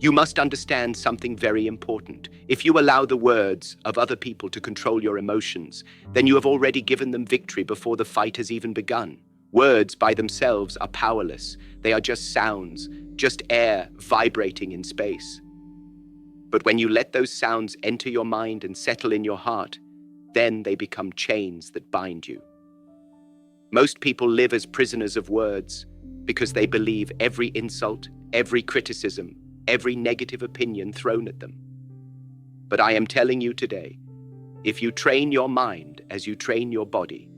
You must understand something very important. If you allow the words of other people to control your emotions, then you have already given them victory before the fight has even begun. Words by themselves are powerless. They are just sounds, just air vibrating in space. But when you let those sounds enter your mind and settle in your heart, then they become chains that bind you. Most people live as prisoners of words because they believe every insult, every criticism, every negative opinion thrown at them. But I am telling you today, if you train your mind as you train your body,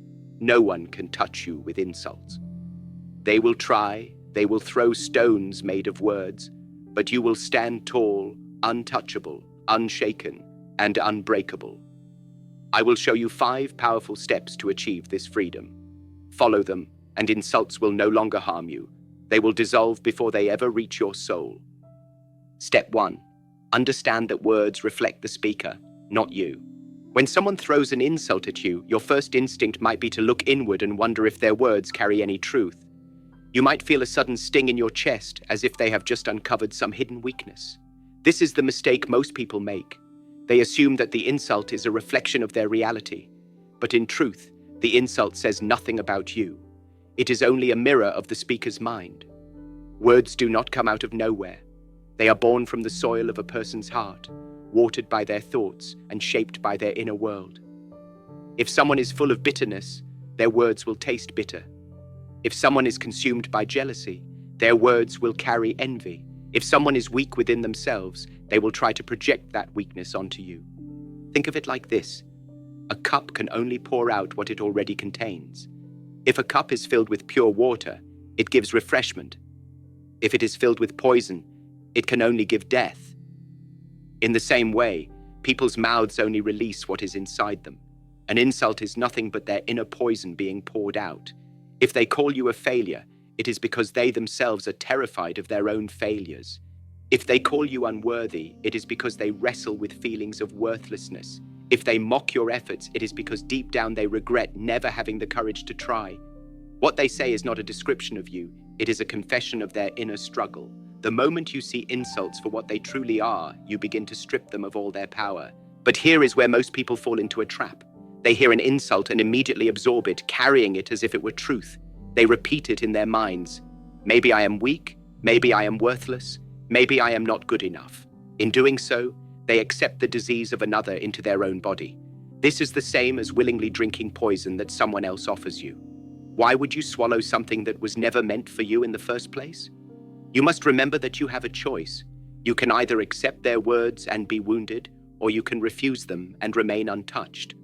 no one can touch you with insults. They will try, they will throw stones made of words, but you will stand tall, untouchable, unshaken, and unbreakable. I will show you 5 powerful steps to achieve this freedom. Follow them, and insults will no longer harm you. They will dissolve before they ever reach your soul. Step 1. Understand that words reflect the speaker, not you. When someone throws an insult at you, your first instinct might be to look inward and wonder if their words carry any truth. You might feel a sudden sting in your chest, as if they have just uncovered some hidden weakness. This is the mistake most people make. They assume that the insult is a reflection of their reality. But in truth, the insult says nothing about you. It is only a mirror of the speaker's mind. Words do not come out of nowhere. They are born from the soil of a person's heart, watered by their thoughts and shaped by their inner world. If someone is full of bitterness, their words will taste bitter. If someone is consumed by jealousy, their words will carry envy. If someone is weak within themselves, they will try to project that weakness onto you. Think of it like this. A cup can only pour out what it already contains. If a cup is filled with pure water, it gives refreshment. If it is filled with poison, it can only give death. In the same way, people's mouths only release what is inside them. An insult is nothing but their inner poison being poured out. If they call you a failure, it is because they themselves are terrified of their own failures. If they call you unworthy, it is because they wrestle with feelings of worthlessness. If they mock your efforts, it is because deep down they regret never having the courage to try. What they say is not a description of you, it is a confession of their inner struggle. The moment you see insults for what they truly are, you begin to strip them of all their power. But here is where most people fall into a trap. They hear an insult and immediately absorb it, carrying it as if it were truth. They repeat it in their minds. Maybe I am weak, maybe I am worthless, maybe I am not good enough. In doing so, they accept the disease of another into their own body. This is the same as willingly drinking poison that someone else offers you. Why would you swallow something that was never meant for you in the first place? You must remember that you have a choice. You can either accept their words and be wounded, or you can refuse them and remain untouched.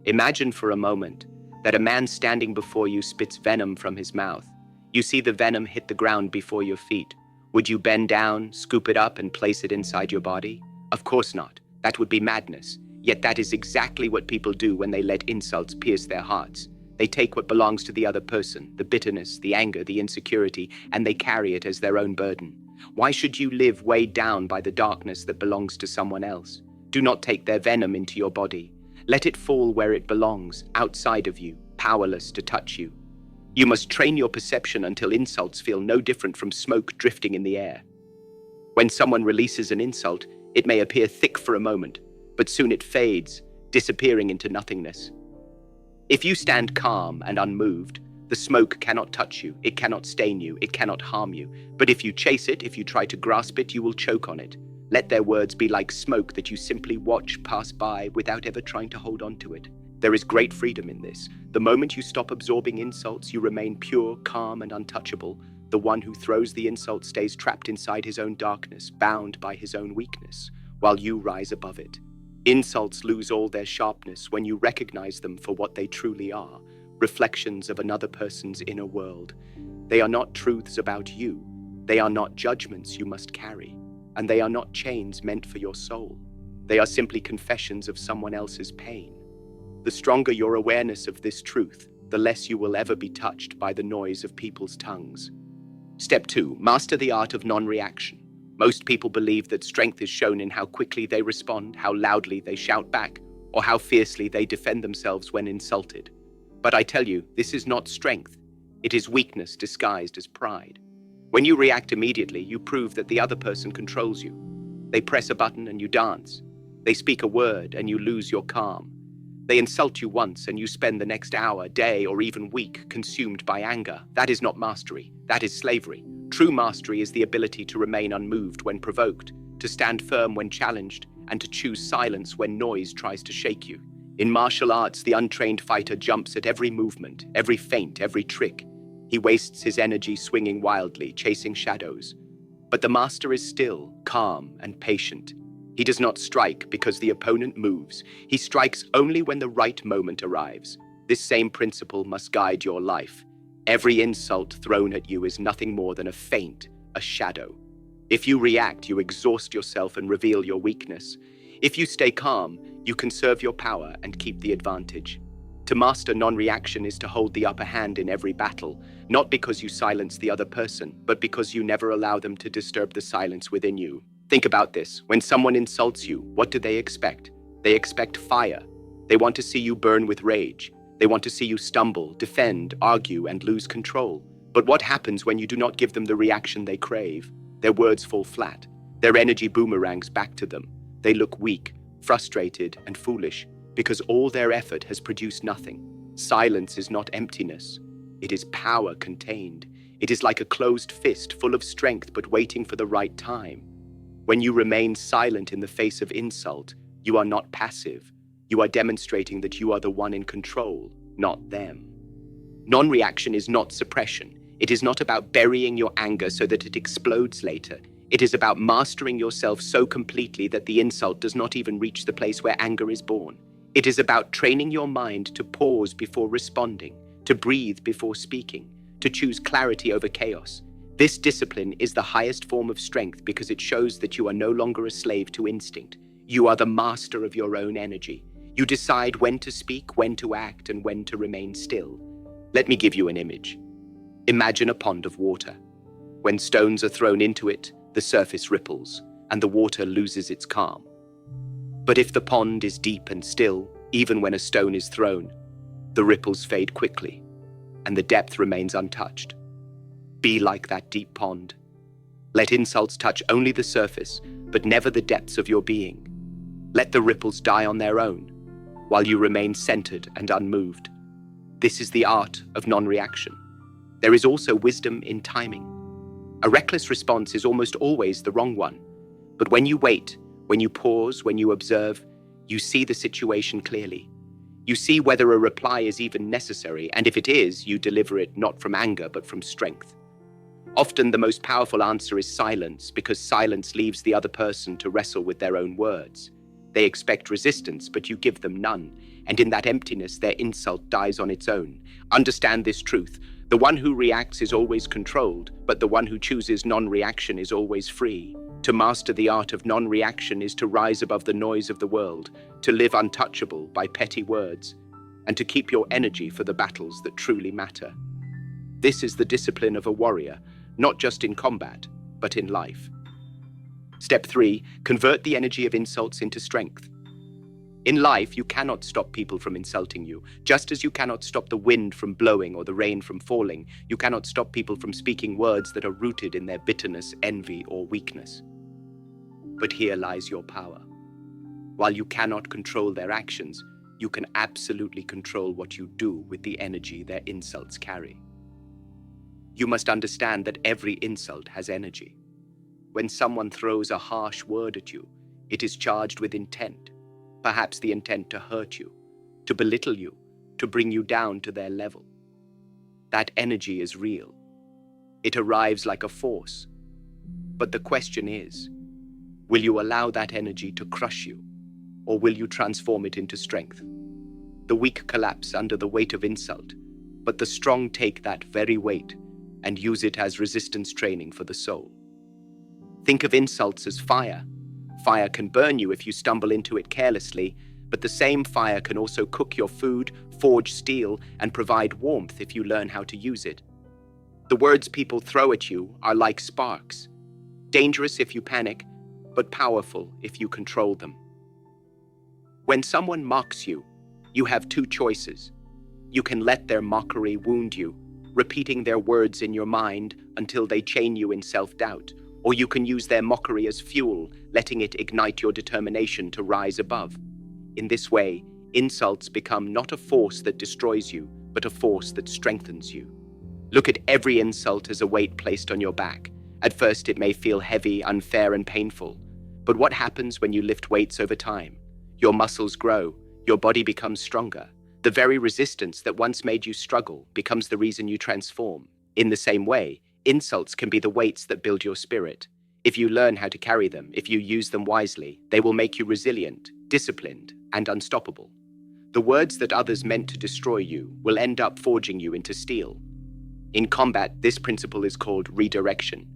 Imagine for a moment that a man standing before you spits venom from his mouth. You see the venom hit the ground before your feet. Would you bend down, scoop it up, and place it inside your body? Of course not. That would be madness. Yet that is exactly what people do when they let insults pierce their hearts. They take what belongs to the other person, the bitterness, the anger, the insecurity, and they carry it as their own burden. Why should you live weighed down by the darkness that belongs to someone else? Do not take their venom into your body. Let it fall where it belongs, outside of you, powerless to touch you. You must train your perception until insults feel no different from smoke drifting in the air. When someone releases an insult, it may appear thick for a moment, but soon it fades, disappearing into nothingness. If you stand calm and unmoved, the smoke cannot touch you, it cannot stain you, it cannot harm you. But if you chase it, if you try to grasp it, you will choke on it. Let their words be like smoke that you simply watch pass by without ever trying to hold on to it. There is great freedom in this. The moment you stop absorbing insults, you remain pure, calm, and untouchable. The one who throws the insult stays trapped inside his own darkness, bound by his own weakness, while you rise above it. Insults lose all their sharpness when you recognize them for what they truly are, reflections of another person's inner world. They are not truths about you. They are not judgments you must carry. And they are not chains meant for your soul. They are simply confessions of someone else's pain. The stronger your awareness of this truth, the less you will ever be touched by the noise of people's tongues. Step 2. Master the art of non-reaction. Most people believe that strength is shown in how quickly they respond, how loudly they shout back, or how fiercely they defend themselves when insulted. But I tell you, this is not strength. It is weakness disguised as pride. When you react immediately, you prove that the other person controls you. They press a button and you dance. They speak a word and you lose your calm. They insult you once and you spend the next hour, day, or even week consumed by anger. That is not mastery. That is slavery. True mastery is the ability to remain unmoved when provoked, to stand firm when challenged, and to choose silence when noise tries to shake you. In martial arts, the untrained fighter jumps at every movement, every feint, every trick. He wastes his energy swinging wildly, chasing shadows. But the master is still, calm, and patient. He does not strike because the opponent moves. He strikes only when the right moment arrives. This same principle must guide your life. Every insult thrown at you is nothing more than a feint, a shadow. If you react, you exhaust yourself and reveal your weakness. If you stay calm, you conserve your power and keep the advantage. To master non-reaction is to hold the upper hand in every battle, not because you silence the other person, but because you never allow them to disturb the silence within you. Think about this. When someone insults you, what do they expect? They expect fire. They want to see you burn with rage. They want to see you stumble, defend, argue, and lose control. But what happens when you do not give them the reaction they crave? Their words fall flat. Their energy boomerangs back to them. They look weak, frustrated, and foolish, because all their effort has produced nothing. Silence is not emptiness. It is power contained. It is like a closed fist full of strength but waiting for the right time. When you remain silent in the face of insult, you are not passive. You are demonstrating that you are the one in control, not them. Non-reaction is not suppression. It is not about burying your anger so that it explodes later. It is about mastering yourself so completely that the insult does not even reach the place where anger is born. It is about training your mind to pause before responding, to breathe before speaking, to choose clarity over chaos. This discipline is the highest form of strength because it shows that you are no longer a slave to instinct. You are the master of your own energy. You decide when to speak, when to act, and when to remain still. Let me give you an image. Imagine a pond of water. When stones are thrown into it, the surface ripples, and the water loses its calm. But if the pond is deep and still, even when a stone is thrown, the ripples fade quickly, and the depth remains untouched. Be like that deep pond. Let insults touch only the surface, but never the depths of your being. Let the ripples die on their own, while you remain centered and unmoved. This is the art of non-reaction. There is also wisdom in timing. A reckless response is almost always the wrong one. But when you wait, when you pause, when you observe, you see the situation clearly. You see whether a reply is even necessary, and if it is, you deliver it not from anger, but from strength. Often the most powerful answer is silence, because silence leaves the other person to wrestle with their own words. They expect resistance, but you give them none, and in that emptiness, their insult dies on its own. Understand this truth. The one who reacts is always controlled, but the one who chooses non-reaction is always free. To master the art of non-reaction is to rise above the noise of the world, to live untouchable by petty words, and to keep your energy for the battles that truly matter. This is the discipline of a warrior, not just in combat, but in life. Step 3, convert the energy of insults into strength. In life, you cannot stop people from insulting you. Just as you cannot stop the wind from blowing or the rain from falling, you cannot stop people from speaking words that are rooted in their bitterness, envy, or weakness. But here lies your power. While you cannot control their actions, you can absolutely control what you do with the energy their insults carry. You must understand that every insult has energy. When someone throws a harsh word at you, it is charged with intent. Perhaps the intent to hurt you, to belittle you, to bring you down to their level. That energy is real. It arrives like a force. But the question is, will you allow that energy to crush you, or will you transform it into strength? The weak collapse under the weight of insult, but the strong take that very weight and use it as resistance training for the soul. Think of insults as fire. Fire can burn you if you stumble into it carelessly, but the same fire can also cook your food, forge steel, and provide warmth if you learn how to use it. The words people throw at you are like sparks, dangerous if you panic, but powerful if you control them. When someone mocks you, you have two choices. You can let their mockery wound you, repeating their words in your mind until they chain you in self-doubt. Or you can use their mockery as fuel, letting it ignite your determination to rise above. In this way, insults become not a force that destroys you, but a force that strengthens you. Look at every insult as a weight placed on your back. At first, it may feel heavy, unfair, and painful. But what happens when you lift weights over time? Your muscles grow, your body becomes stronger. The very resistance that once made you struggle becomes the reason you transform. In the same way, insults can be the weights that build your spirit. If you learn how to carry them, if you use them wisely, they will make you resilient, disciplined, and unstoppable. The words that others meant to destroy you will end up forging you into steel. In combat, this principle is called redirection.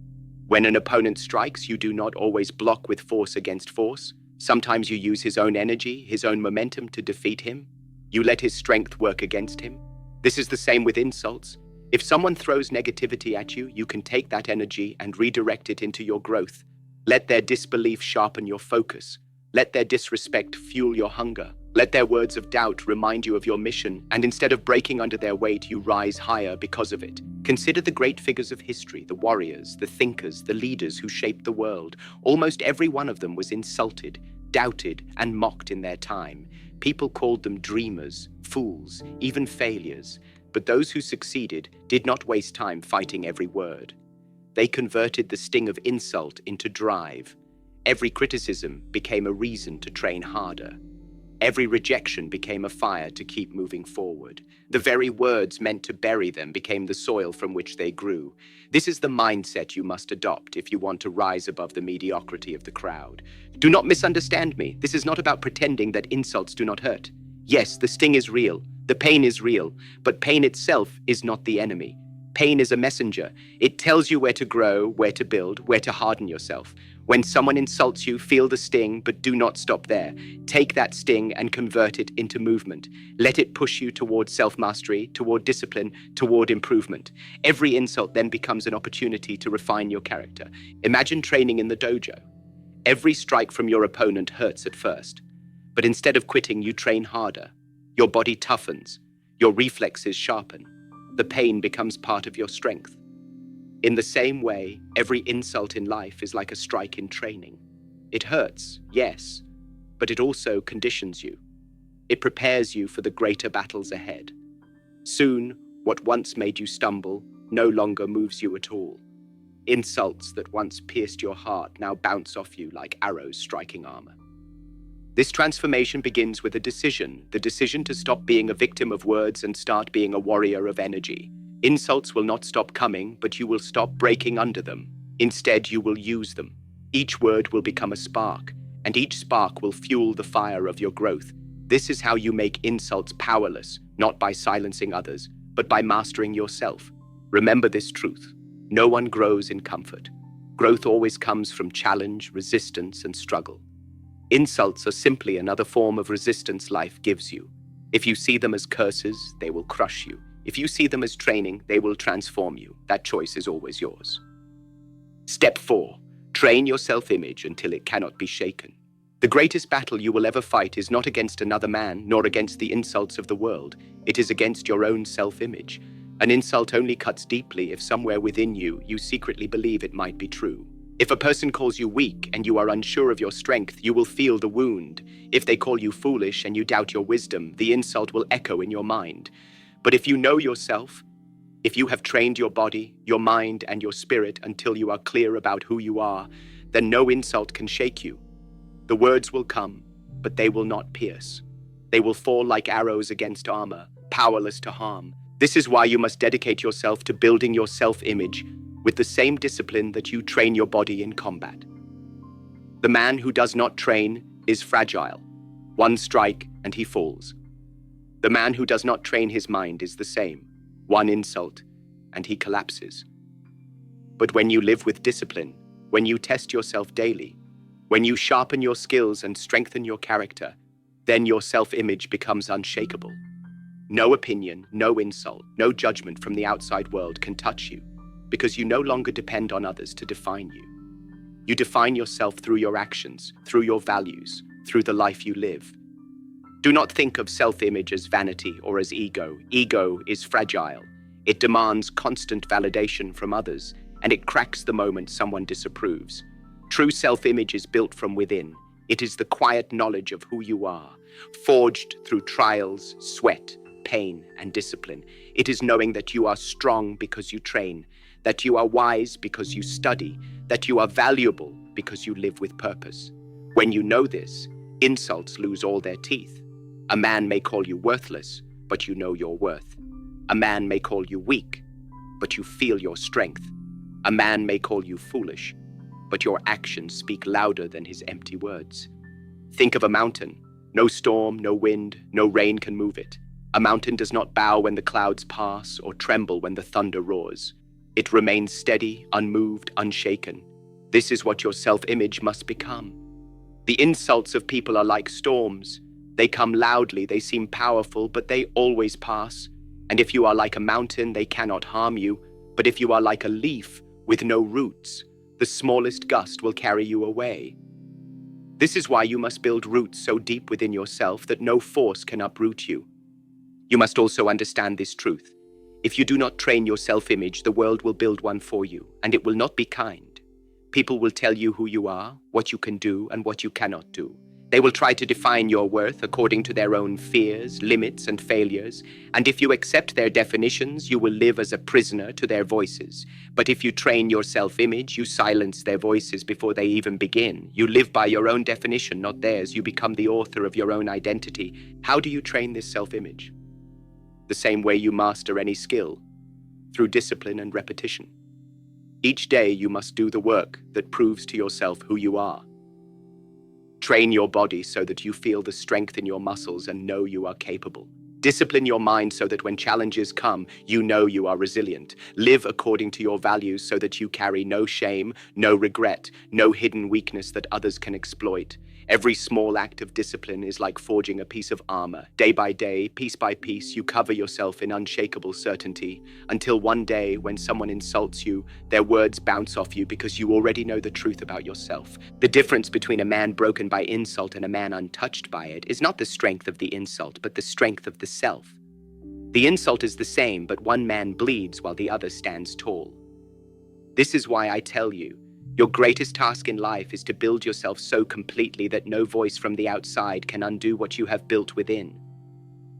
When an opponent strikes, you do not always block with force against force. Sometimes you use his own energy, his own momentum to defeat him. You let his strength work against him. This is the same with insults. If someone throws negativity at you, you can take that energy and redirect it into your growth. Let their disbelief sharpen your focus. Let their disrespect fuel your hunger. Let their words of doubt remind you of your mission, and instead of breaking under their weight, you rise higher because of it. Consider the great figures of history, the warriors, the thinkers, the leaders who shaped the world. Almost every one of them was insulted, doubted, and mocked in their time. People called them dreamers, fools, even failures. But those who succeeded did not waste time fighting every word. They converted the sting of insult into drive. Every criticism became a reason to train harder. Every rejection became a fire to keep moving forward. The very words meant to bury them became the soil from which they grew. This is the mindset you must adopt if you want to rise above the mediocrity of the crowd. Do not misunderstand me. This is not about pretending that insults do not hurt. Yes, the sting is real. The pain is real, but pain itself is not the enemy. Pain is a messenger. It tells you where to grow, where to build, where to harden yourself. When someone insults you, feel the sting, but do not stop there. Take that sting and convert it into movement. Let it push you toward self-mastery, toward discipline, toward improvement. Every insult then becomes an opportunity to refine your character. Imagine training in the dojo. Every strike from your opponent hurts at first, but instead of quitting, you train harder. Your body toughens. Your reflexes sharpen. The pain becomes part of your strength. In the same way, every insult in life is like a strike in training. It hurts, yes, but it also conditions you. It prepares you for the greater battles ahead. Soon, what once made you stumble no longer moves you at all. Insults that once pierced your heart now bounce off you like arrows striking armor. This transformation begins with a decision, the decision to stop being a victim of words and start being a warrior of energy. Insults will not stop coming, but you will stop breaking under them. Instead, you will use them. Each word will become a spark, and each spark will fuel the fire of your growth. This is how you make insults powerless, not by silencing others, but by mastering yourself. Remember this truth. No one grows in comfort. Growth always comes from challenge, resistance, and struggle. Insults are simply another form of resistance life gives you. If you see them as curses, they will crush you. If you see them as training, they will transform you. That choice is always yours. Step 4. Train your self-image until it cannot be shaken. The greatest battle you will ever fight is not against another man, nor against the insults of the world. It is against your own self-image. An insult only cuts deeply if somewhere within you, you secretly believe it might be true. If a person calls you weak and you are unsure of your strength, you will feel the wound. If they call you foolish and you doubt your wisdom, the insult will echo in your mind. But if you know yourself, if you have trained your body, your mind, and your spirit until you are clear about who you are, then no insult can shake you. The words will come, but they will not pierce. They will fall like arrows against armor, powerless to harm. This is why you must dedicate yourself to building your self-image with the same discipline that you train your body in combat. The man who does not train is fragile. One strike and he falls. The man who does not train his mind is the same. One insult and he collapses. But when you live with discipline, when you test yourself daily, when you sharpen your skills and strengthen your character, then your self-image becomes unshakable. No opinion, no insult, no judgment from the outside world can touch you, because you no longer depend on others to define you. You define yourself through your actions, through your values, through the life you live. Do not think of self-image as vanity or as ego. Ego is fragile. It demands constant validation from others, and it cracks the moment someone disapproves. True self-image is built from within. It is the quiet knowledge of who you are, forged through trials, sweat, pain, and discipline. It is knowing that you are strong because you train, that you are wise because you study, that you are valuable because you live with purpose. When you know this, insults lose all their teeth. A man may call you worthless, but you know your worth. A man may call you weak, but you feel your strength. A man may call you foolish, but your actions speak louder than his empty words. Think of a mountain. No storm, no wind, no rain can move it. A mountain does not bow when the clouds pass or tremble when the thunder roars. It remains steady, unmoved, unshaken. This is what your self-image must become. The insults of people are like storms. They come loudly, they seem powerful, but they always pass. And if you are like a mountain, they cannot harm you. But if you are like a leaf with no roots, the smallest gust will carry you away. This is why you must build roots so deep within yourself that no force can uproot you. You must also understand this truth. If you do not train your self-image, the world will build one for you, and it will not be kind. People will tell you who you are, what you can do, and what you cannot do. They will try to define your worth according to their own fears, limits, and failures. And if you accept their definitions, you will live as a prisoner to their voices. But if you train your self-image, you silence their voices before they even begin. You live by your own definition, not theirs. You become the author of your own identity. How do you train this self-image? The same way you master any skill, through discipline and repetition. Each day you must do the work that proves to yourself who you are. Train your body so that you feel the strength in your muscles and know you are capable. Discipline your mind so that when challenges come, you know you are resilient. Live according to your values so that you carry no shame, no regret, no hidden weakness that others can exploit. Every small act of discipline is like forging a piece of armor. Day by day, piece by piece, you cover yourself in unshakable certainty until one day when someone insults you, their words bounce off you because you already know the truth about yourself. The difference between a man broken by insult and a man untouched by it is not the strength of the insult, but the strength of the self. The insult is the same, but one man bleeds while the other stands tall. This is why I tell you, your greatest task in life is to build yourself so completely that no voice from the outside can undo what you have built within.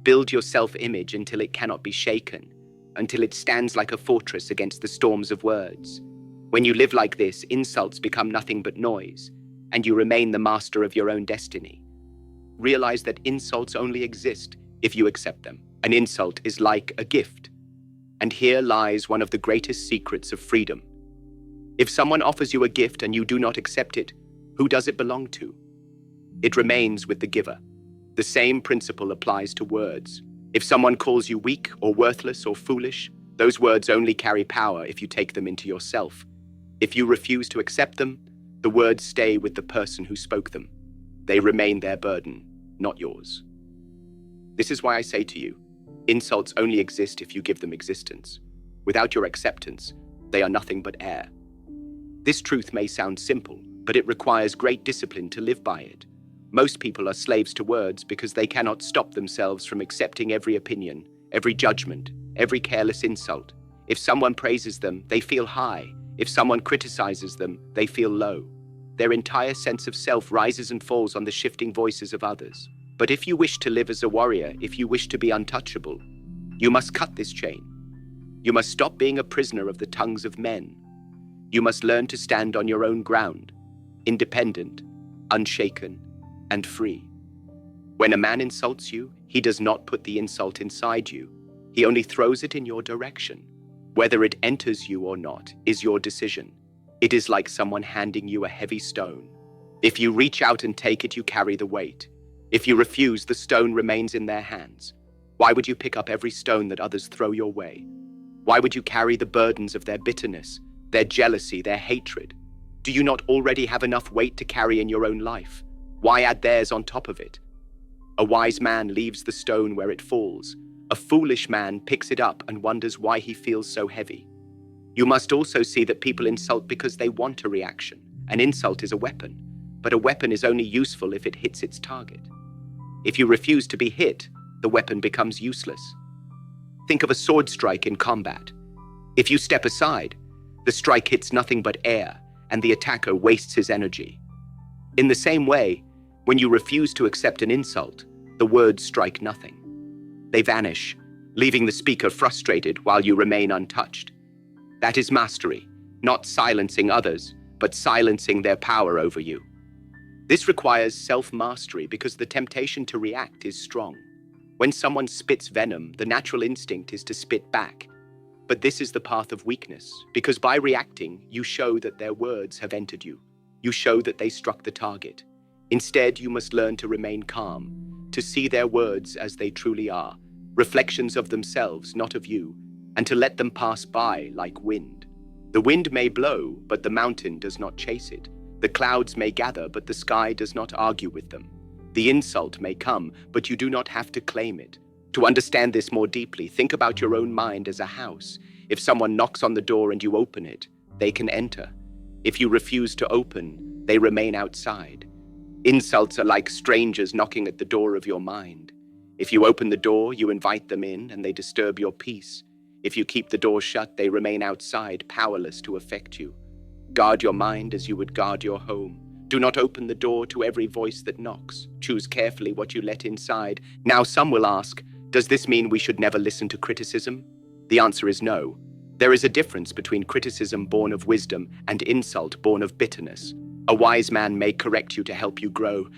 Build your self-image until it cannot be shaken, until it stands like a fortress against the storms of words. When you live like this, insults become nothing but noise, and you remain the master of your own destiny. Realize that insults only exist if you accept them. An insult is like a gift. And here lies one of the greatest secrets of freedom. If someone offers you a gift and you do not accept it, who does it belong to? It remains with the giver. The same principle applies to words. If someone calls you weak or worthless or foolish, those words only carry power if you take them into yourself. If you refuse to accept them, the words stay with the person who spoke them. They remain their burden, not yours. This is why I say to you, insults only exist if you give them existence. Without your acceptance, they are nothing but air. This truth may sound simple, but it requires great discipline to live by it. Most people are slaves to words because they cannot stop themselves from accepting every opinion, every judgment, every careless insult. If someone praises them, they feel high. If someone criticizes them, they feel low. Their entire sense of self rises and falls on the shifting voices of others. But if you wish to live as a warrior, if you wish to be untouchable, you must cut this chain. You must stop being a prisoner of the tongues of men. You must learn to stand on your own ground, independent, unshaken, and free. When a man insults you, he does not put the insult inside you. He only throws it in your direction. Whether it enters you or not is your decision. It is like someone handing you a heavy stone. If you reach out and take it, you carry the weight. If you refuse, the stone remains in their hands. Why would you pick up every stone that others throw your way? Why would you carry the burdens of their bitterness, their jealousy, their hatred? Do you not already have enough weight to carry in your own life? Why add theirs on top of it? A wise man leaves the stone where it falls. A foolish man picks it up and wonders why he feels so heavy. You must also see that people insult because they want a reaction. An insult is a weapon, but a weapon is only useful if it hits its target. If you refuse to be hit, the weapon becomes useless. Think of a sword strike in combat. If you step aside, the strike hits nothing but air, and the attacker wastes his energy. In the same way, when you refuse to accept an insult, the words strike nothing. They vanish, leaving the speaker frustrated while you remain untouched. That is mastery, not silencing others, but silencing their power over you. This requires self-mastery because the temptation to react is strong. When someone spits venom, the natural instinct is to spit back. But this is the path of weakness, because by reacting, you show that their words have entered you. You show that they struck the target. Instead, you must learn to remain calm, to see their words as they truly are, reflections of themselves, not of you, and to let them pass by like wind. The wind may blow, but the mountain does not chase it. The clouds may gather, but the sky does not argue with them. The insult may come, but you do not have to claim it. To understand this more deeply, think about your own mind as a house. If someone knocks on the door and you open it, they can enter. If you refuse to open, they remain outside. Insults are like strangers knocking at the door of your mind. If you open the door, you invite them in and they disturb your peace. If you keep the door shut, they remain outside, powerless to affect you. Guard your mind as you would guard your home. Do not open the door to every voice that knocks. Choose carefully what you let inside. Now some will ask, does this mean we should never listen to criticism? The answer is no. There is a difference between criticism born of wisdom and insult born of bitterness. A wise man may correct you to help you grow.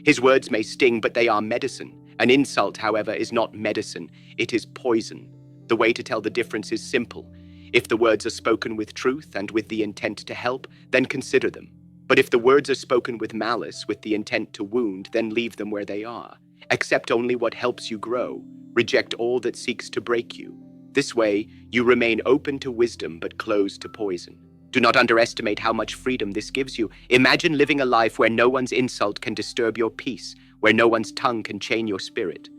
His words may sting, but they are medicine. An insult, however, is not medicine. It is poison. The way to tell the difference is simple. If the words are spoken with truth and with the intent to help, then consider them. But if the words are spoken with malice, with the intent to wound, then leave them where they are. Accept only what helps you grow. Reject all that seeks to break you. This way, you remain open to wisdom but closed to poison. Do not underestimate how much freedom this gives you. Imagine living a life where no one's insult can disturb your peace, where no one's tongue can chain your spirit.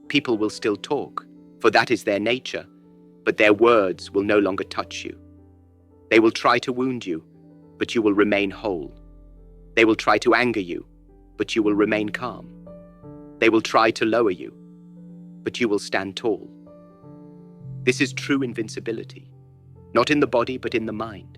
People will still talk, for that is their nature, but their words will no longer touch you. They will try to wound you, but you will remain whole. They will try to anger you, but you will remain calm. They will try to lower you, but you will stand tall. This is true invincibility, not in the body, but in the mind.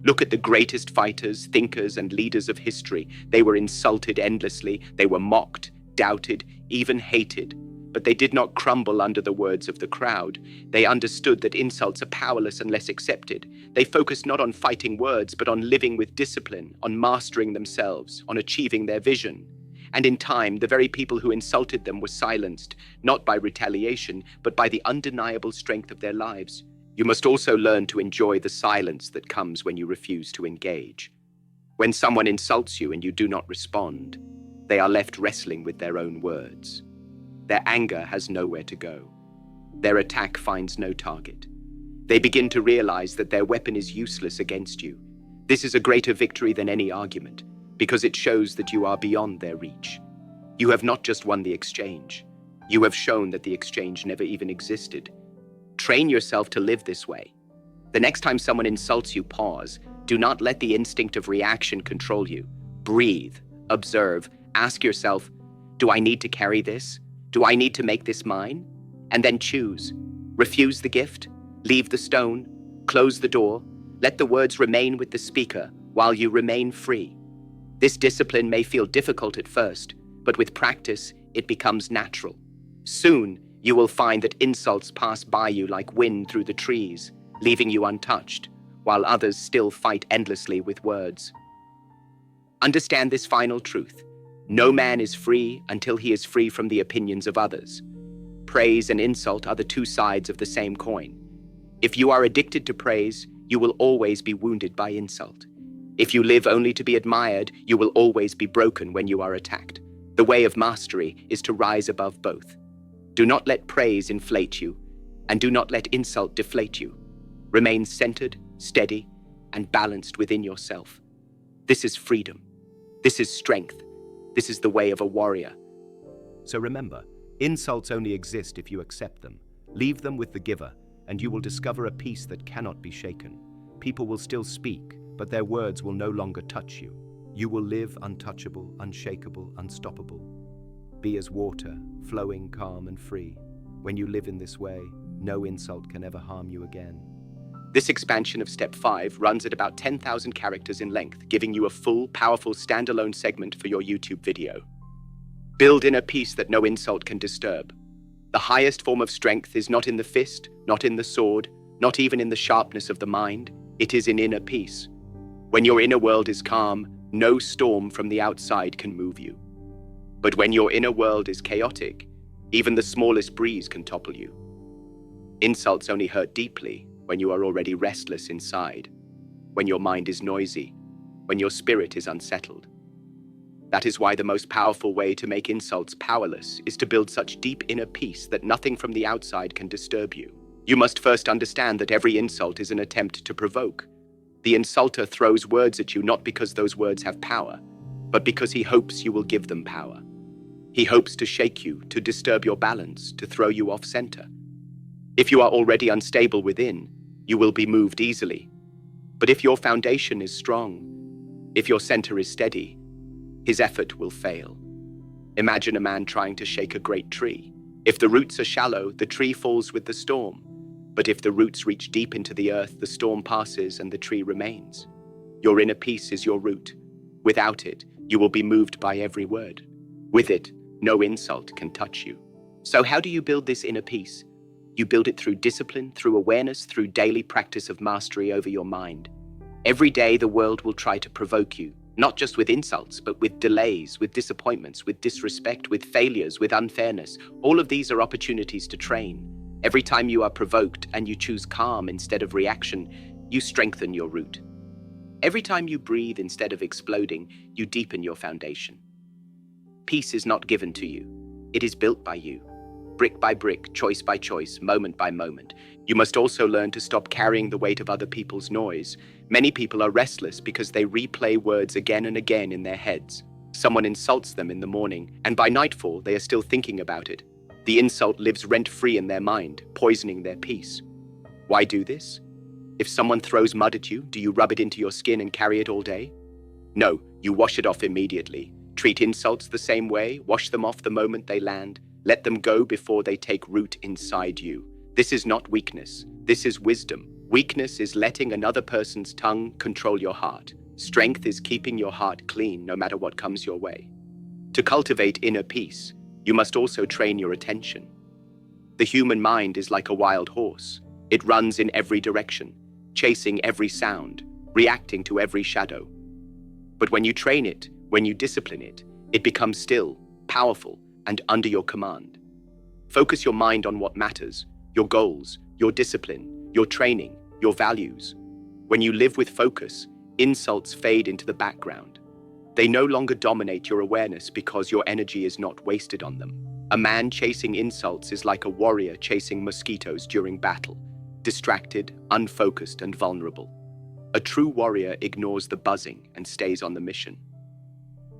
Look at the greatest fighters, thinkers, and leaders of history. They were insulted endlessly. They were mocked, doubted, even hated. But they did not crumble under the words of the crowd. They understood that insults are powerless unless accepted. They focused not on fighting words, but on living with discipline, on mastering themselves, on achieving their vision. And in time, the very people who insulted them were silenced, not by retaliation, but by the undeniable strength of their lives. You must also learn to enjoy the silence that comes when you refuse to engage. When someone insults you and you do not respond, they are left wrestling with their own words. Their anger has nowhere to go. Their attack finds no target. They begin to realize that their weapon is useless against you. This is a greater victory than any argument, because it shows that you are beyond their reach. You have not just won the exchange. You have shown that the exchange never even existed. Train yourself to live this way. The next time someone insults you, pause. Do not let the instinct of reaction control you. Breathe, observe, ask yourself, do I need to carry this? Do I need to make this mine? And then choose. Refuse the gift, leave the stone, close the door, let the words remain with the speaker while you remain free. This discipline may feel difficult at first, but with practice, it becomes natural. Soon, you will find that insults pass by you like wind through the trees, leaving you untouched, while others still fight endlessly with words. Understand this final truth. No man is free until he is free from the opinions of others. Praise and insult are the two sides of the same coin. If you are addicted to praise, you will always be wounded by insult. If you live only to be admired, you will always be broken when you are attacked. The way of mastery is to rise above both. Do not let praise inflate you, and do not let insult deflate you. Remain centered, steady, and balanced within yourself. This is freedom. This is strength. This is the way of a warrior. So remember, insults only exist if you accept them. Leave them with the giver, and you will discover a peace that cannot be shaken. People will still speak, but their words will no longer touch you. You will live untouchable, unshakable, unstoppable. Be as water, flowing, calm, and free. When you live in this way, No insult can ever harm you again. This expansion of Step 5 runs at about 10,000 characters in length, giving you a full, powerful standalone segment for your YouTube video. Build inner peace that no insult can disturb. The highest form of strength is not in the fist, not in the sword, not even in the sharpness of the mind. It is in inner peace. When your inner world is calm, no storm from the outside can move you. But when your inner world is chaotic, even the smallest breeze can topple you. Insults only hurt deeply when you are already restless inside, when your mind is noisy, when your spirit is unsettled. That is why the most powerful way to make insults powerless is to build such deep inner peace that nothing from the outside can disturb you. You must first understand that every insult is an attempt to provoke. The insulter throws words at you not because those words have power, but because he hopes you will give them power. He hopes to shake you, to disturb your balance, to throw you off center. If you are already unstable within, you will be moved easily. But if your foundation is strong, if your center is steady, his effort will fail. Imagine a man trying to shake a great tree. If the roots are shallow, the tree falls with the storm. But if the roots reach deep into the earth, the storm passes and the tree remains. Your inner peace is your root. Without it, you will be moved by every word. With it, no insult can touch you. So how do you build this inner peace? You build it through discipline, through awareness, through daily practice of mastery over your mind. Every day, the world will try to provoke you, not just with insults, but with delays, with disappointments, with disrespect, with failures, with unfairness. All of these are opportunities to train. Every time you are provoked and you choose calm instead of reaction, you strengthen your root. Every time you breathe instead of exploding, you deepen your foundation. Peace is not given to you. It is built by you. Brick by brick, choice by choice, moment by moment. You must also learn to stop carrying the weight of other people's noise. Many people are restless because they replay words again and again in their heads. Someone insults them in the morning, and by nightfall, they are still thinking about it. The insult lives rent-free in their mind, poisoning their peace. Why do this? If someone throws mud at you, do you rub it into your skin and carry it all day? No, you wash it off immediately. Treat insults the same way, wash them off the moment they land. Let them go before they take root inside you. This is not weakness. This is wisdom. Weakness is letting another person's tongue control your heart. Strength is keeping your heart clean no matter what comes your way. To cultivate inner peace, you must also train your attention. The human mind is like a wild horse. It runs in every direction, chasing every sound, reacting to every shadow. But when you train it, when you discipline it, it becomes still, powerful, and under your command. Focus your mind on what matters, your goals, your discipline, your training, your values. When you live with focus, insults fade into the background. They no longer dominate your awareness because your energy is not wasted on them. A man chasing insults is like a warrior chasing mosquitoes during battle, distracted, unfocused, and vulnerable. A true warrior ignores the buzzing and stays on the mission.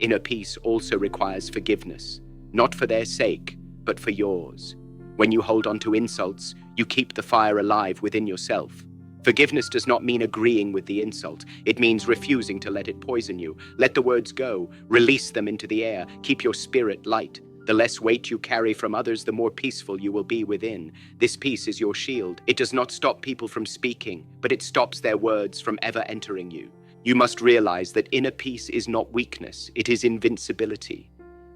Inner peace also requires forgiveness, not for their sake, but for yours. When you hold on to insults, you keep the fire alive within yourself. Forgiveness does not mean agreeing with the insult. It means refusing to let it poison you. Let the words go, release them into the air, keep your spirit light. The less weight you carry from others, the more peaceful you will be within. This peace is your shield. It does not stop people from speaking, but it stops their words from ever entering you. You must realize that inner peace is not weakness, it is invincibility.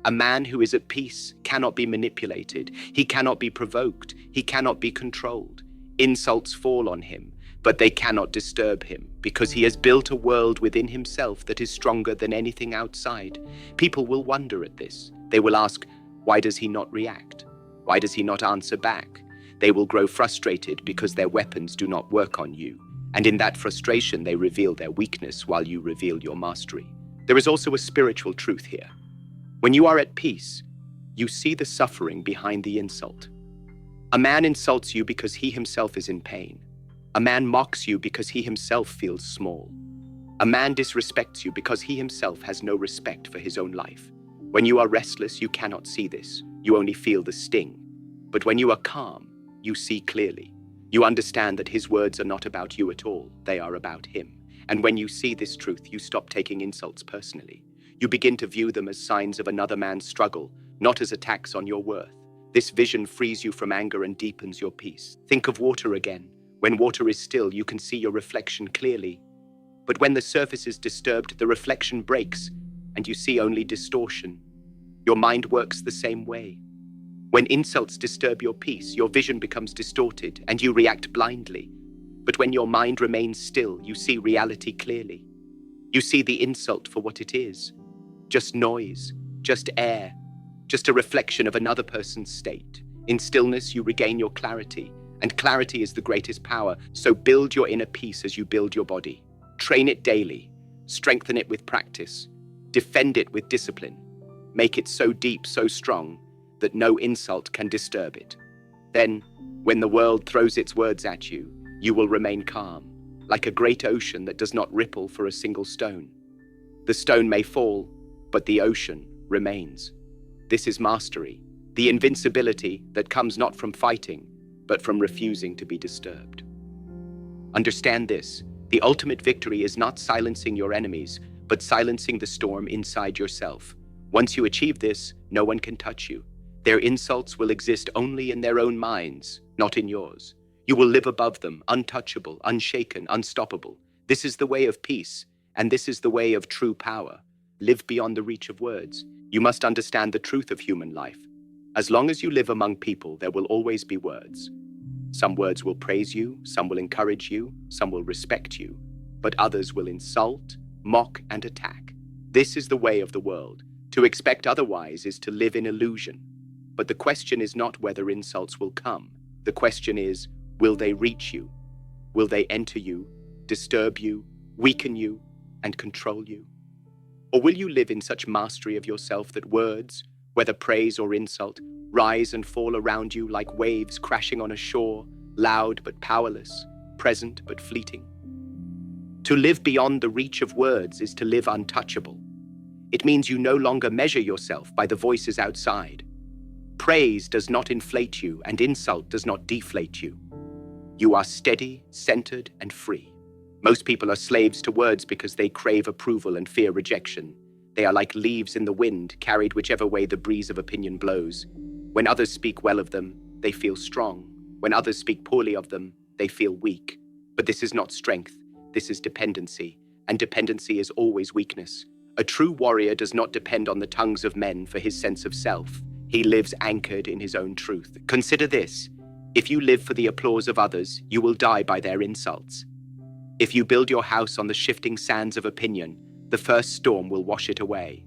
A man who is at peace cannot be manipulated. He cannot be provoked. He cannot be controlled. Insults fall on him, but they cannot disturb him because he has built a world within himself that is stronger than anything outside. People will wonder at this. They will ask, why does he not react? Why does he not answer back? They will grow frustrated because their weapons do not work on you. And in that frustration, they reveal their weakness while you reveal your mastery. There is also a spiritual truth here. When you are at peace, you see the suffering behind the insult. A man insults you because he himself is in pain. A man mocks you because he himself feels small. A man disrespects you because he himself has no respect for his own life. When you are restless, you cannot see this. You only feel the sting. But when you are calm, you see clearly. You understand that his words are not about you at all. They are about him. And when you see this truth, you stop taking insults personally. You begin to view them as signs of another man's struggle, not as attacks on your worth. This vision frees you from anger and deepens your peace. Think of water again. When water is still, you can see your reflection clearly. But when the surface is disturbed, the reflection breaks, and you see only distortion. Your mind works the same way. When insults disturb your peace, your vision becomes distorted, and you react blindly. But when your mind remains still, you see reality clearly. You see the insult for what it is. Just noise, just air, just a reflection of another person's state. In stillness, you regain your clarity, and clarity is the greatest power. So build your inner peace as you build your body. Train it daily, strengthen it with practice, defend it with discipline. Make it so deep, so strong, that no insult can disturb it. Then, when the world throws its words at you, you will remain calm, like a great ocean that does not ripple for a single stone. The stone may fall, but the ocean remains. This is mastery, the invincibility that comes not from fighting, but from refusing to be disturbed. Understand this, the ultimate victory is not silencing your enemies, but silencing the storm inside yourself. Once you achieve this, no one can touch you. Their insults will exist only in their own minds, not in yours. You will live above them, untouchable, unshaken, unstoppable. This is the way of peace, and this is the way of true power. Live beyond the reach of words. You must understand the truth of human life. As long as you live among people, there will always be words. Some words will praise you, some will encourage you, some will respect you, but others will insult, mock, and attack. This is the way of the world. To expect otherwise is to live in illusion. But the question is not whether insults will come. The question is, will they reach you? Will they enter you, disturb you, weaken you, and control you? Or will you live in such mastery of yourself that words, whether praise or insult, rise and fall around you like waves crashing on a shore, loud but powerless, present but fleeting? To live beyond the reach of words is to live untouchable. It means you no longer measure yourself by the voices outside. Praise does not inflate you, and insult does not deflate you. You are steady, centered, and free. Most people are slaves to words because they crave approval and fear rejection. They are like leaves in the wind, carried whichever way the breeze of opinion blows. When others speak well of them, they feel strong. When others speak poorly of them, they feel weak. But this is not strength, this is dependency, and dependency is always weakness. A true warrior does not depend on the tongues of men for his sense of self. He lives anchored in his own truth. Consider this. If you live for the applause of others, you will die by their insults. If you build your house on the shifting sands of opinion, the first storm will wash it away.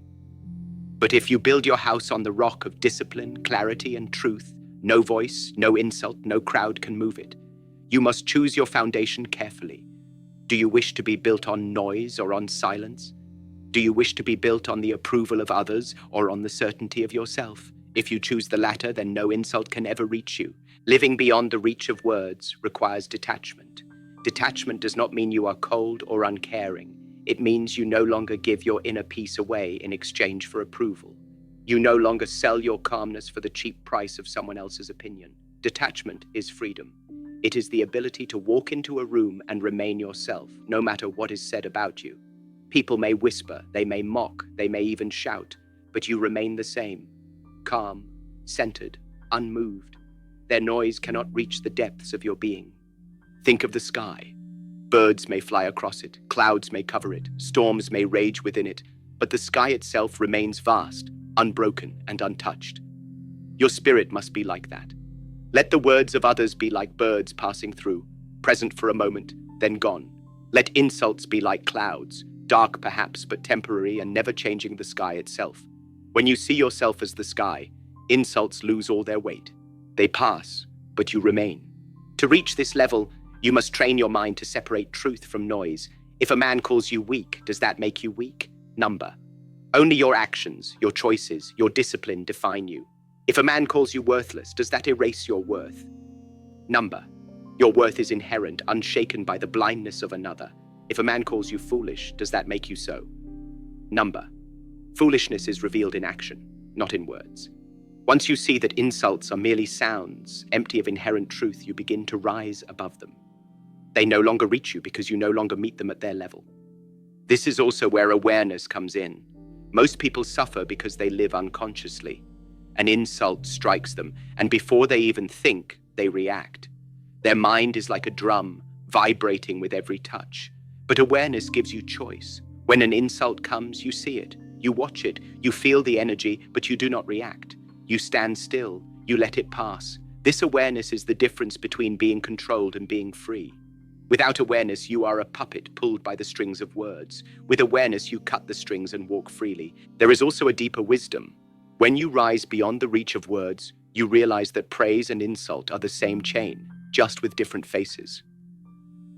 But if you build your house on the rock of discipline, clarity, and truth, no voice, no insult, no crowd can move it. You must choose your foundation carefully. Do you wish to be built on noise or on silence? Do you wish to be built on the approval of others or on the certainty of yourself? If you choose the latter, then no insult can ever reach you. Living beyond the reach of words requires detachment. Detachment does not mean you are cold or uncaring. It means you no longer give your inner peace away in exchange for approval. You no longer sell your calmness for the cheap price of someone else's opinion. Detachment is freedom. It is the ability to walk into a room and remain yourself, no matter what is said about you. People may whisper, they may mock, they may even shout, but you remain the same. Calm, centered, unmoved. Their noise cannot reach the depths of your being. Think of the sky. Birds may fly across it, clouds may cover it, storms may rage within it, but the sky itself remains vast, unbroken, and untouched. Your spirit must be like that. Let the words of others be like birds passing through, present for a moment, then gone. Let insults be like clouds, dark perhaps, but temporary and never changing the sky itself. When you see yourself as the sky, insults lose all their weight. They pass, but you remain. To reach this level, you must train your mind to separate truth from noise. If a man calls you weak, does that make you weak? Number. Only your actions, your choices, your discipline define you. If a man calls you worthless, does that erase your worth? Number. Your worth is inherent, unshaken by the blindness of another. If a man calls you foolish, does that make you so? Number. Foolishness is revealed in action, not in words. Once you see that insults are merely sounds, empty of inherent truth, you begin to rise above them. They no longer reach you because you no longer meet them at their level. This is also where awareness comes in. Most people suffer because they live unconsciously. An insult strikes them, and before they even think, they react. Their mind is like a drum, vibrating with every touch. But awareness gives you choice. When an insult comes, you see it, you watch it, you feel the energy, but you do not react. You stand still, you let it pass. This awareness is the difference between being controlled and being free. Without awareness, you are a puppet pulled by the strings of words. With awareness, you cut the strings and walk freely. There is also a deeper wisdom. When you rise beyond the reach of words, you realize that praise and insult are the same chain, just with different faces.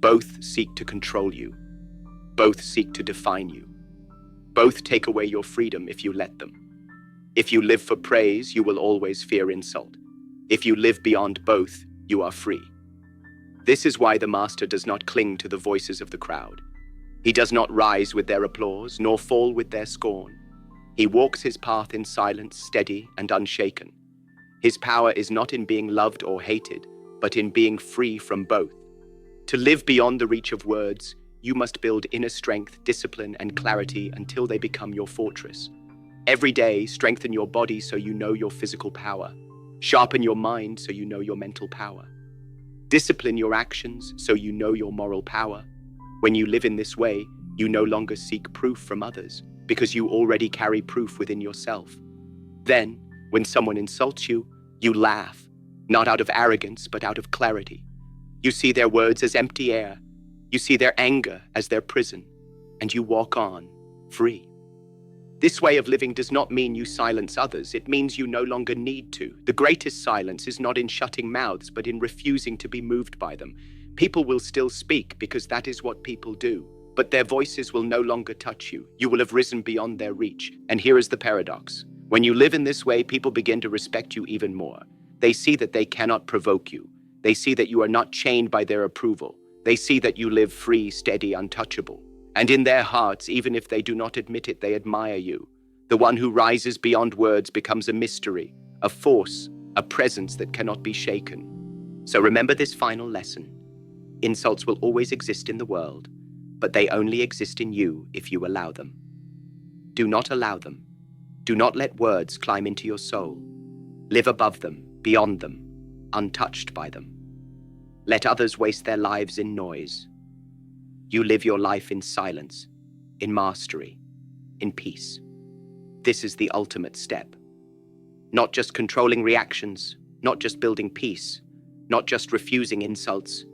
Both seek to control you. Both seek to define you. Both take away your freedom if you let them. If you live for praise, you will always fear insult. If you live beyond both, you are free. This is why the master does not cling to the voices of the crowd. He does not rise with their applause, nor fall with their scorn. He walks his path in silence, steady and unshaken. His power is not in being loved or hated, but in being free from both. To live beyond the reach of words, you must build inner strength, discipline, and clarity until they become your fortress. Every day, strengthen your body so you know your physical power. Sharpen your mind so you know your mental power. Discipline your actions so you know your moral power. When you live in this way, you no longer seek proof from others because you already carry proof within yourself. Then, when someone insults you, you laugh, not out of arrogance, but out of clarity. You see their words as empty air. You see their anger as their prison, and you walk on, free. This way of living does not mean you silence others. It means you no longer need to. The greatest silence is not in shutting mouths, but in refusing to be moved by them. People will still speak because that is what people do, but their voices will no longer touch you. You will have risen beyond their reach. And here is the paradox. When you live in this way, people begin to respect you even more. They see that they cannot provoke you. They see that you are not chained by their approval. They see that you live free, steady, untouchable. And in their hearts, even if they do not admit it, they admire you. The one who rises beyond words becomes a mystery, a force, a presence that cannot be shaken. So remember this final lesson. Insults will always exist in the world, but they only exist in you if you allow them. Do not allow them. Do not let words climb into your soul. Live above them, beyond them, untouched by them. Let others waste their lives in noise. You live your life in silence, in mastery, in peace. This is the ultimate step. Not just controlling reactions, not just building peace, not just refusing insults,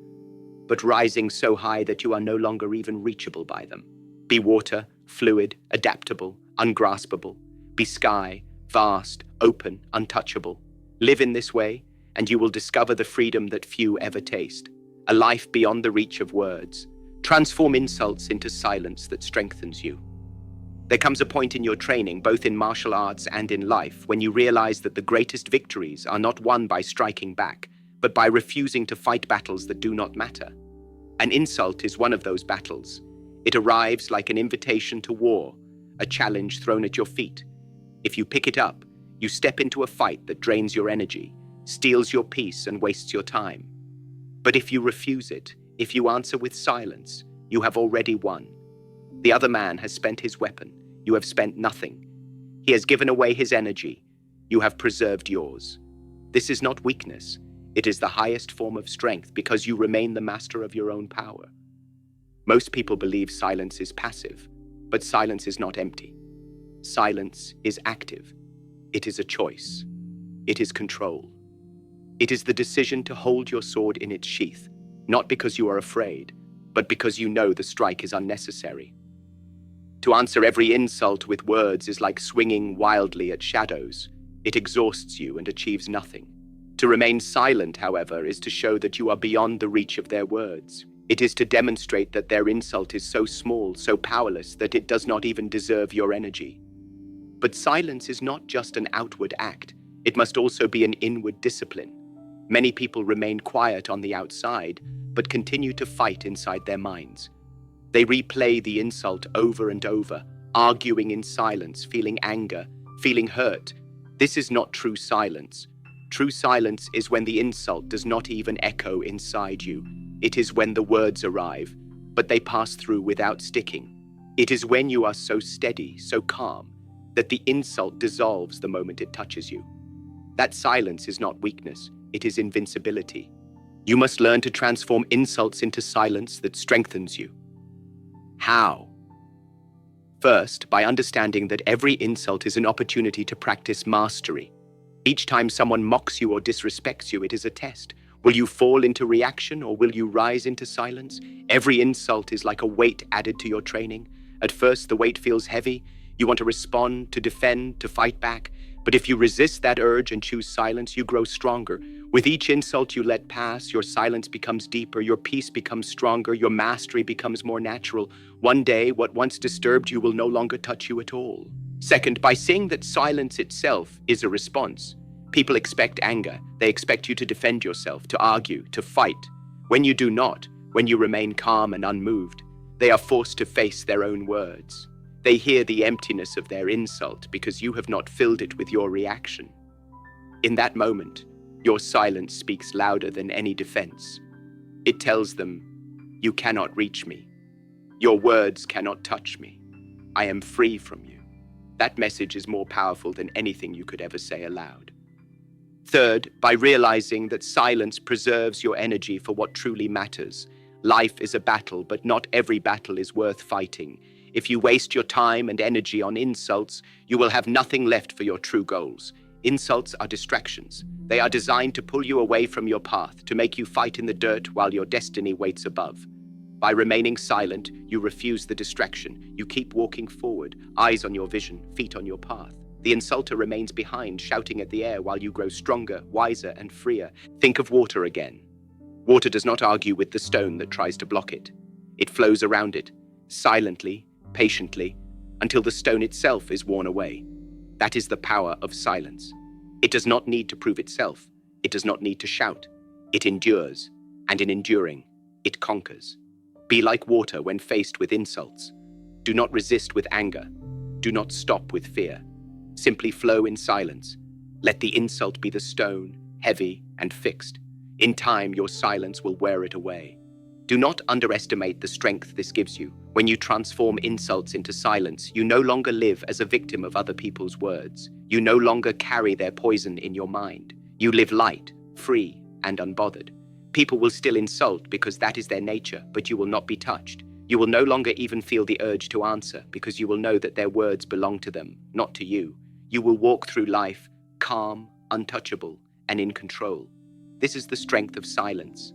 but rising so high that you are no longer even reachable by them. Be water, fluid, adaptable, ungraspable. Be sky, vast, open, untouchable. Live in this way, and you will discover the freedom that few ever taste. A life beyond the reach of words. Transform insults into silence that strengthens you. There comes a point in your training, both in martial arts and in life, when you realize that the greatest victories are not won by striking back, but by refusing to fight battles that do not matter. An insult is one of those battles. It arrives like an invitation to war, a challenge thrown at your feet. If you pick it up, you step into a fight that drains your energy, steals your peace, and wastes your time. But if you refuse it, if you answer with silence, you have already won. The other man has spent his weapon. You have spent nothing. He has given away his energy. You have preserved yours. This is not weakness. It is the highest form of strength because you remain the master of your own power. Most people believe silence is passive, but silence is not empty. Silence is active. It is a choice. It is control. It is the decision to hold your sword in its sheath, not because you are afraid, but because you know the strike is unnecessary. To answer every insult with words is like swinging wildly at shadows. It exhausts you and achieves nothing. To remain silent, however, is to show that you are beyond the reach of their words. It is to demonstrate that their insult is so small, so powerless, that it does not even deserve your energy. But silence is not just an outward act. It must also be an inward discipline. Many people remain quiet on the outside, but continue to fight inside their minds. They replay the insult over and over, arguing in silence, feeling anger, feeling hurt. This is not true silence. True silence is when the insult does not even echo inside you. It is when the words arrive, but they pass through without sticking. It is when you are so steady, so calm, that the insult dissolves the moment it touches you. That silence is not weakness, it is invincibility. You must learn to transform insults into silence that strengthens you. How? First, by understanding that every insult is an opportunity to practice mastery. Each time someone mocks you or disrespects you, it is a test. Will you fall into reaction or will you rise into silence? Every insult is like a weight added to your training. At first, the weight feels heavy. You want to respond, to defend, to fight back. But if you resist that urge and choose silence, you grow stronger. With each insult you let pass, your silence becomes deeper, your peace becomes stronger, your mastery becomes more natural. One day, what once disturbed you will no longer touch you at all. Second, by seeing that silence itself is a response. People expect anger. They expect you to defend yourself, to argue, to fight. When you do not, when you remain calm and unmoved, they are forced to face their own words. They hear the emptiness of their insult because you have not filled it with your reaction. In that moment, your silence speaks louder than any defense. It tells them, you cannot reach me. Your words cannot touch me. I am free from you. That message is more powerful than anything you could ever say aloud. Third, by realizing that silence preserves your energy for what truly matters. Life is a battle, but not every battle is worth fighting. If you waste your time and energy on insults, you will have nothing left for your true goals. Insults are distractions. They are designed to pull you away from your path, to make you fight in the dirt while your destiny waits above. By remaining silent, you refuse the distraction. You keep walking forward, eyes on your vision, feet on your path. The insulter remains behind, shouting at the air while you grow stronger, wiser, and freer. Think of water again. Water does not argue with the stone that tries to block it. It flows around it, silently, patiently, until the stone itself is worn away. That is the power of silence. It does not need to prove itself. It does not need to shout. It endures, and in enduring, it conquers. Be like water when faced with insults. Do not resist with anger. Do not stop with fear. Simply flow in silence. Let the insult be the stone, heavy and fixed. In time, your silence will wear it away. Do not underestimate the strength this gives you. When you transform insults into silence, you no longer live as a victim of other people's words. You no longer carry their poison in your mind. You live light, free, and unbothered. People will still insult because that is their nature, but you will not be touched. You will no longer even feel the urge to answer because you will know that their words belong to them, not to you. You will walk through life calm, untouchable, and in control. This is the strength of silence.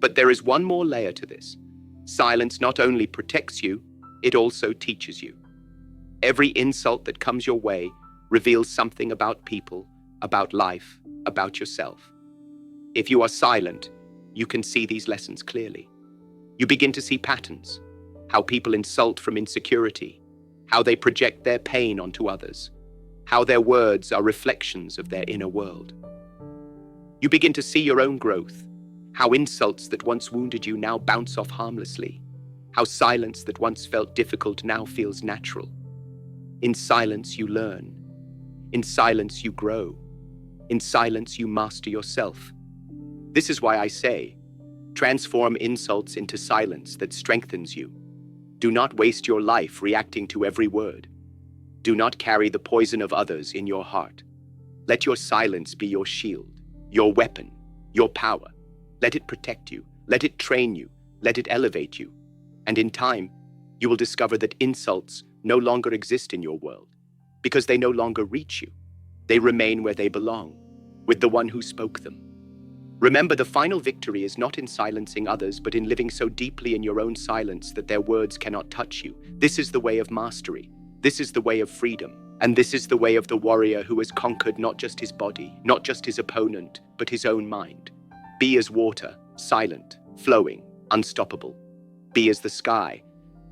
But there is one more layer to this. Silence not only protects you, it also teaches you. Every insult that comes your way reveals something about people, about life, about yourself. If you are silent, you can see these lessons clearly. You begin to see patterns, how people insult from insecurity, how they project their pain onto others, how their words are reflections of their inner world. You begin to see your own growth, how insults that once wounded you now bounce off harmlessly, how silence that once felt difficult now feels natural. In silence you learn. In silence you grow. In silence you master yourself. This is why I say, transform insults into silence that strengthens you. Do not waste your life reacting to every word. Do not carry the poison of others in your heart. Let your silence be your shield, your weapon, your power. Let it protect you, let it train you, let it elevate you. And in time, you will discover that insults no longer exist in your world because they no longer reach you. They remain where they belong, with the one who spoke them. Remember, the final victory is not in silencing others, but in living so deeply in your own silence that their words cannot touch you. This is the way of mastery. This is the way of freedom. And this is the way of the warrior who has conquered not just his body, not just his opponent, but his own mind. Be as water, silent, flowing, unstoppable. Be as the sky,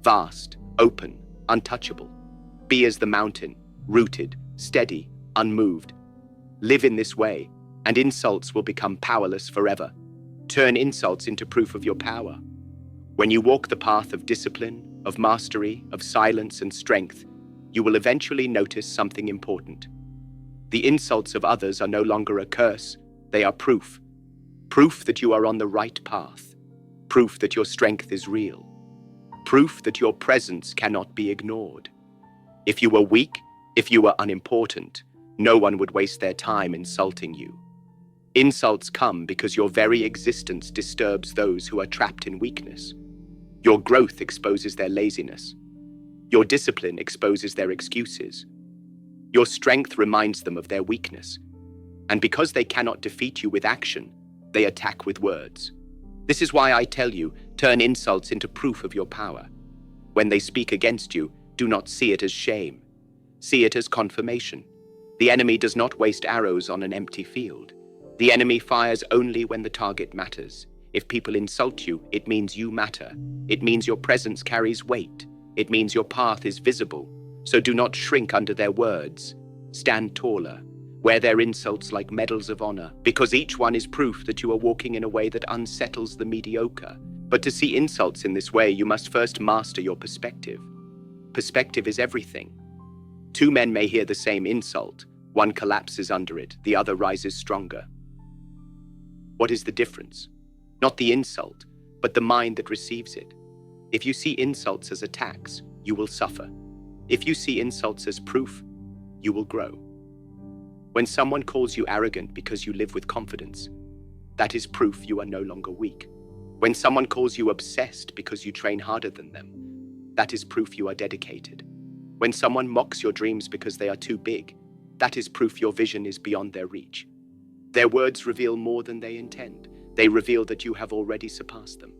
vast, open, untouchable. Be as the mountain, rooted, steady, unmoved. Live in this way, and insults will become powerless forever. Turn insults into proof of your power. When you walk the path of discipline, of mastery, of silence and strength, you will eventually notice something important. The insults of others are no longer a curse, they are proof. Proof that you are on the right path. Proof that your strength is real. Proof that your presence cannot be ignored. If you were weak, if you were unimportant, No one would waste their time insulting you. Insults come because your very existence disturbs those who are trapped in weakness. Your growth exposes their laziness. Your discipline exposes their excuses. Your strength reminds them of their weakness. And because they cannot defeat you with action, they attack with words. This is why I tell you, turn insults into proof of your power. When they speak against you, do not see it as shame. See it as confirmation. The enemy does not waste arrows on an empty field. The enemy fires only when the target matters. If people insult you, it means you matter. It means your presence carries weight. It means your path is visible. So do not shrink under their words. Stand taller. Wear their insults like medals of honor, because each one is proof that you are walking in a way that unsettles the mediocre. But to see insults in this way, you must first master your perspective. Perspective is everything. Two men may hear the same insult. One collapses under it, the other rises stronger. What is the difference? Not the insult, but the mind that receives it. If you see insults as attacks, you will suffer. If you see insults as proof, you will grow. When someone calls you arrogant because you live with confidence, that is proof you are no longer weak. When someone calls you obsessed because you train harder than them, that is proof you are dedicated. When someone mocks your dreams because they are too big, that is proof your vision is beyond their reach. Their words reveal more than they intend. They reveal that you have already surpassed them.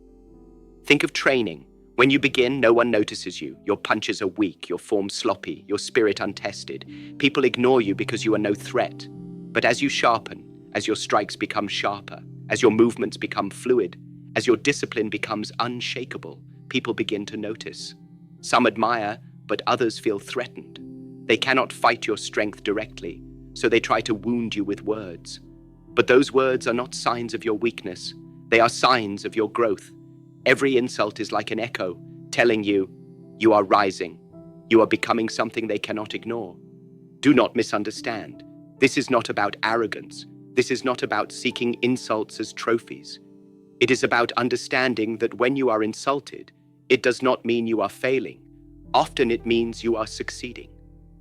Think of training. When you begin, no one notices you. Your punches are weak, your form sloppy, your spirit untested. People ignore you because you are no threat. But as you sharpen, as your strikes become sharper, as your movements become fluid, as your discipline becomes unshakable, people begin to notice. Some admire, but others feel threatened. They cannot fight your strength directly, so they try to wound you with words. But those words are not signs of your weakness. They are signs of your growth. Every insult is like an echo, telling you, you are rising. You are becoming something they cannot ignore. Do not misunderstand. This is not about arrogance. This is not about seeking insults as trophies. It is about understanding that when you are insulted, it does not mean you are failing. Often it means you are succeeding.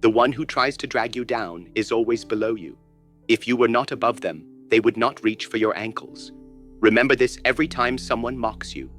The one who tries to drag you down is always below you. If you were not above them, they would not reach for your ankles. Remember this every time someone mocks you.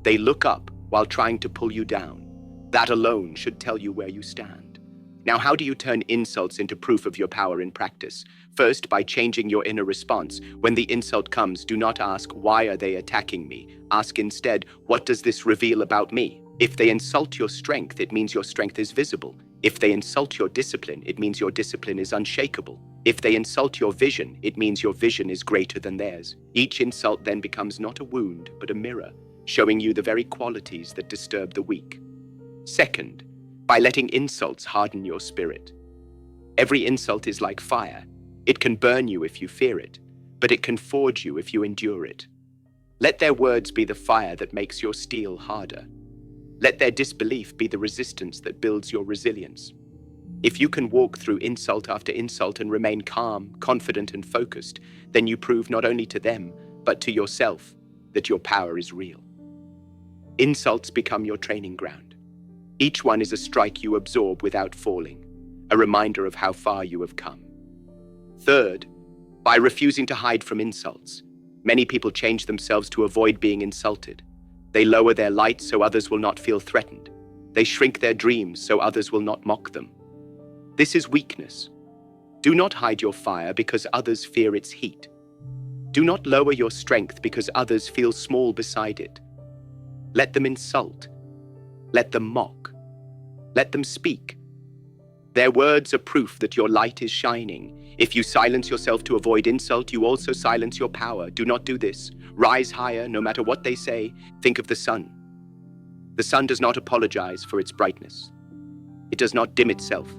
They look up while trying to pull you down. That alone should tell you where you stand. Now, how do you turn insults into proof of your power in practice? First, by changing your inner response. When the insult comes, do not ask, why are they attacking me? Ask instead, what does this reveal about me? If they insult your strength, it means your strength is visible. If they insult your discipline, it means your discipline is unshakable. If they insult your vision, it means your vision is greater than theirs. Each insult then becomes not a wound, but a mirror, showing you the very qualities that disturb the weak. Second, by letting insults harden your spirit. Every insult is like fire. It can burn you if you fear it, but it can forge you if you endure it. Let their words be the fire that makes your steel harder. Let their disbelief be the resistance that builds your resilience. If you can walk through insult after insult and remain calm, confident, and focused, then you prove not only to them, but to yourself that your power is real. Insults become your training ground. Each one is a strike you absorb without falling, a reminder of how far you have come. Third, by refusing to hide from insults. Many people change themselves to avoid being insulted. They lower their light so others will not feel threatened. They shrink their dreams so others will not mock them. This is weakness. Do not hide your fire because others fear its heat. Do not lower your strength because others feel small beside it. Let them insult. Let them mock. Let them speak. Their words are proof that your light is shining. If you silence yourself to avoid insult, you also silence your power. Do not do this. Rise higher, no matter what they say. Think of the sun. The sun does not apologize for its brightness. It does not dim itself,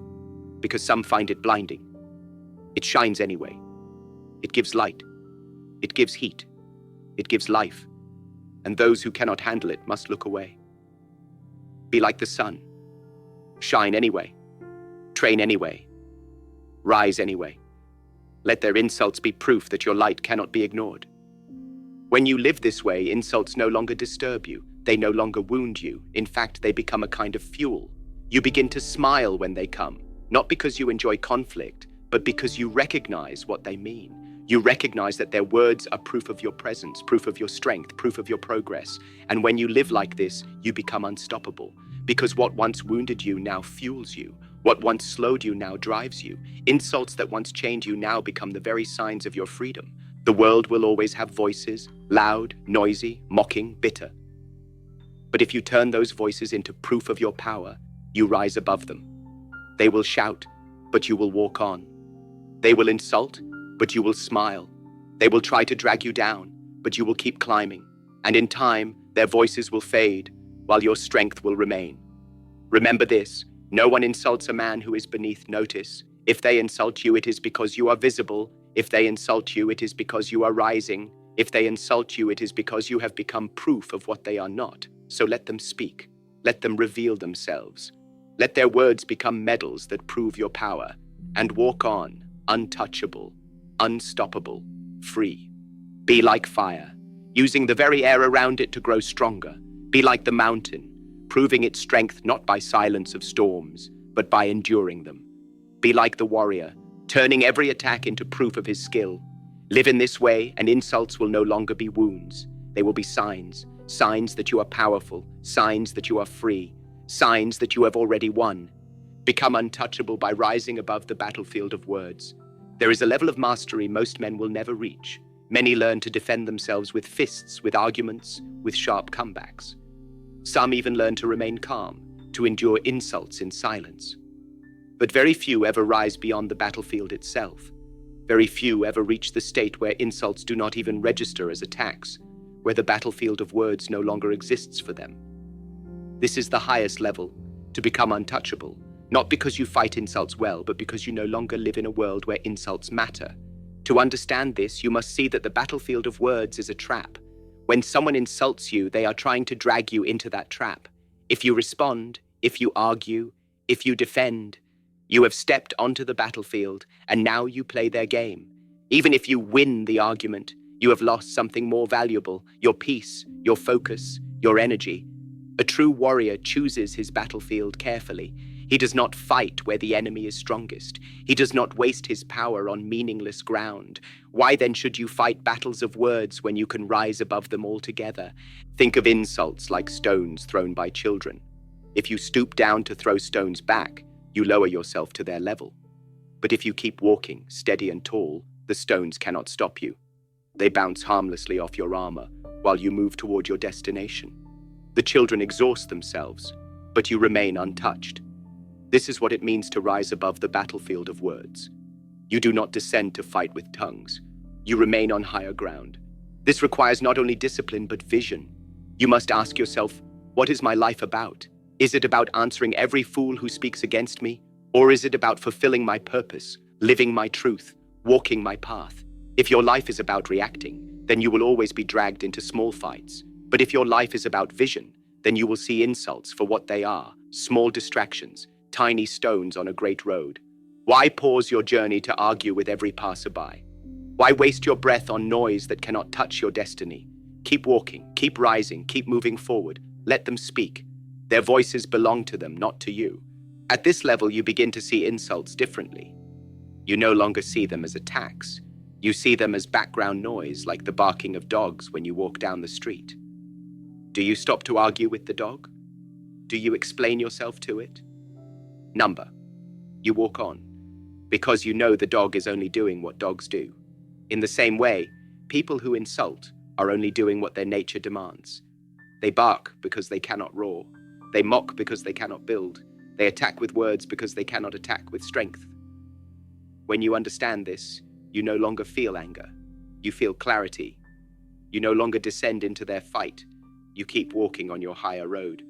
because some find it blinding. It shines anyway. It gives light. It gives heat. It gives life. And those who cannot handle it must look away. Be like the sun. Shine anyway. Train anyway. Rise anyway. Let their insults be proof that your light cannot be ignored. When you live this way, insults no longer disturb you. They no longer wound you. In fact, they become a kind of fuel. You begin to smile when they come, not because you enjoy conflict, but because you recognize what they mean. You recognize that their words are proof of your presence, proof of your strength, proof of your progress. And when you live like this, you become unstoppable. Because what once wounded you now fuels you. What once slowed you now drives you. Insults that once chained you now become the very signs of your freedom. The world will always have voices, loud, noisy, mocking, bitter. But if you turn those voices into proof of your power, you rise above them. They will shout, but you will walk on. They will insult, but you will smile. They will try to drag you down, but you will keep climbing. And in time, their voices will fade, while your strength will remain. Remember this, no one insults a man who is beneath notice. If they insult you, it is because you are visible. If they insult you, it is because you are rising. If they insult you, it is because you have become proof of what they are not. So let them speak. Let them reveal themselves. Let their words become medals that prove your power. And walk on, untouchable, unstoppable, free. Be like fire, using the very air around it to grow stronger. Be like the mountain, proving its strength not by silence of storms, but by enduring them. Be like the warrior, turning every attack into proof of his skill. Live in this way, and insults will no longer be wounds. They will be signs, signs that you are powerful, signs that you are free, signs that you have already won. Become untouchable by rising above the battlefield of words. There is a level of mastery most men will never reach. Many learn to defend themselves with fists, with arguments, with sharp comebacks. Some even learn to remain calm, to endure insults in silence. But very few ever rise beyond the battlefield itself. Very few ever reach the state where insults do not even register as attacks, where the battlefield of words no longer exists for them. This is the highest level, to become untouchable. Not because you fight insults well, but because you no longer live in a world where insults matter. To understand this, you must see that the battlefield of words is a trap. When someone insults you, they are trying to drag you into that trap. If you respond, if you argue, if you defend, you have stepped onto the battlefield, and now you play their game. Even if you win the argument, you have lost something more valuable, your peace, your focus, your energy. A true warrior chooses his battlefield carefully. He does not fight where the enemy is strongest. He does not waste his power on meaningless ground. Why then should you fight battles of words when you can rise above them altogether? Think of insults like stones thrown by children. If you stoop down to throw stones back, you lower yourself to their level. But if you keep walking, steady and tall, the stones cannot stop you. They bounce harmlessly off your armor while you move toward your destination. The children exhaust themselves, but you remain untouched. This is what it means to rise above the battlefield of words. You do not descend to fight with tongues. You remain on higher ground. This requires not only discipline, but vision. You must ask yourself, what is my life about? Is it about answering every fool who speaks against me? Or is it about fulfilling my purpose, living my truth, walking my path? If your life is about reacting, then you will always be dragged into small fights. But if your life is about vision, then you will see insults for what they are, small distractions, tiny stones on a great road. Why pause your journey to argue with every passerby? Why waste your breath on noise that cannot touch your destiny? Keep walking, keep rising, keep moving forward. Let them speak. Their voices belong to them, not to you. At this level, you begin to see insults differently. You no longer see them as attacks. You see them as background noise, like the barking of dogs when you walk down the street. Do you stop to argue with the dog? Do you explain yourself to it? Number. You walk on, because you know the dog is only doing what dogs do. In the same way, people who insult are only doing what their nature demands. They bark because they cannot roar. They mock because they cannot build. They attack with words because they cannot attack with strength. When you understand this, you no longer feel anger. You feel clarity. You no longer descend into their fight. You keep walking on your higher road.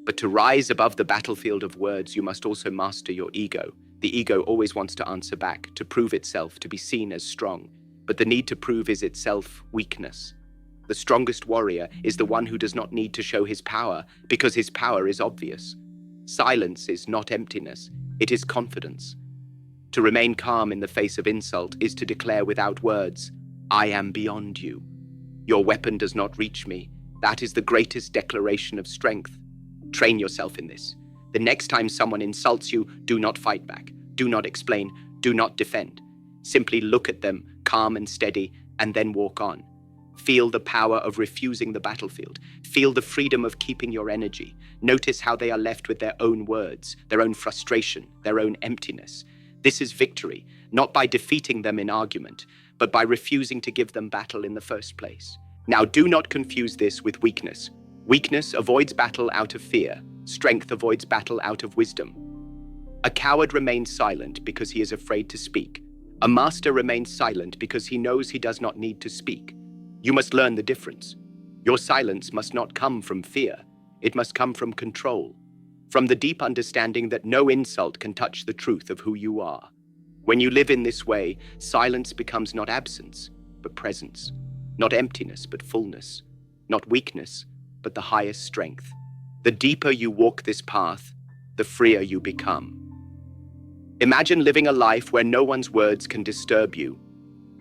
But to rise above the battlefield of words, you must also master your ego. The ego always wants to answer back, to prove itself, to be seen as strong. But the need to prove is itself weakness. The strongest warrior is the one who does not need to show his power, because his power is obvious. Silence is not emptiness, it is confidence. To remain calm in the face of insult is to declare without words, I am beyond you. Your weapon does not reach me. That is the greatest declaration of strength. Train yourself in this. The next time someone insults you, do not fight back. Do not explain. Do not defend. Simply look at them, calm and steady, and then walk on. Feel the power of refusing the battlefield. Feel the freedom of keeping your energy. Notice how they are left with their own words, their own frustration, their own emptiness. This is victory, not by defeating them in argument, but by refusing to give them battle in the first place. Now, do not confuse this with weakness. Weakness avoids battle out of fear. Strength avoids battle out of wisdom. A coward remains silent because he is afraid to speak. A master remains silent because he knows he does not need to speak. You must learn the difference. Your silence must not come from fear. It must come from control, from the deep understanding that no insult can touch the truth of who you are. When you live in this way, silence becomes not absence, but presence, not emptiness, but fullness, not weakness, but the highest strength. The deeper you walk this path, the freer you become. Imagine living a life where no one's words can disturb you,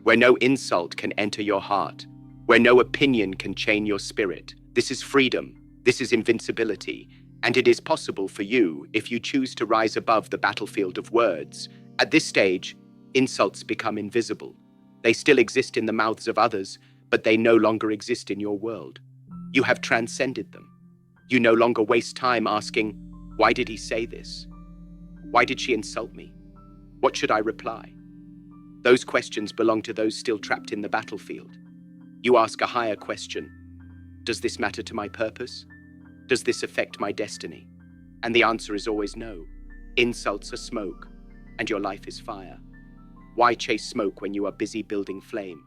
where no insult can enter your heart, where no opinion can chain your spirit. This is freedom, this is invincibility, and it is possible for you if you choose to rise above the battlefield of words. At this stage, insults become invisible. They still exist in the mouths of others, but they no longer exist in your world. You have transcended them. You no longer waste time asking, why did he say this? Why did she insult me? What should I reply? Those questions belong to those still trapped in the battlefield. You ask a higher question. Does this matter to my purpose? Does this affect my destiny? And the answer is always no. Insults are smoke, and your life is fire. Why chase smoke when you are busy building flame?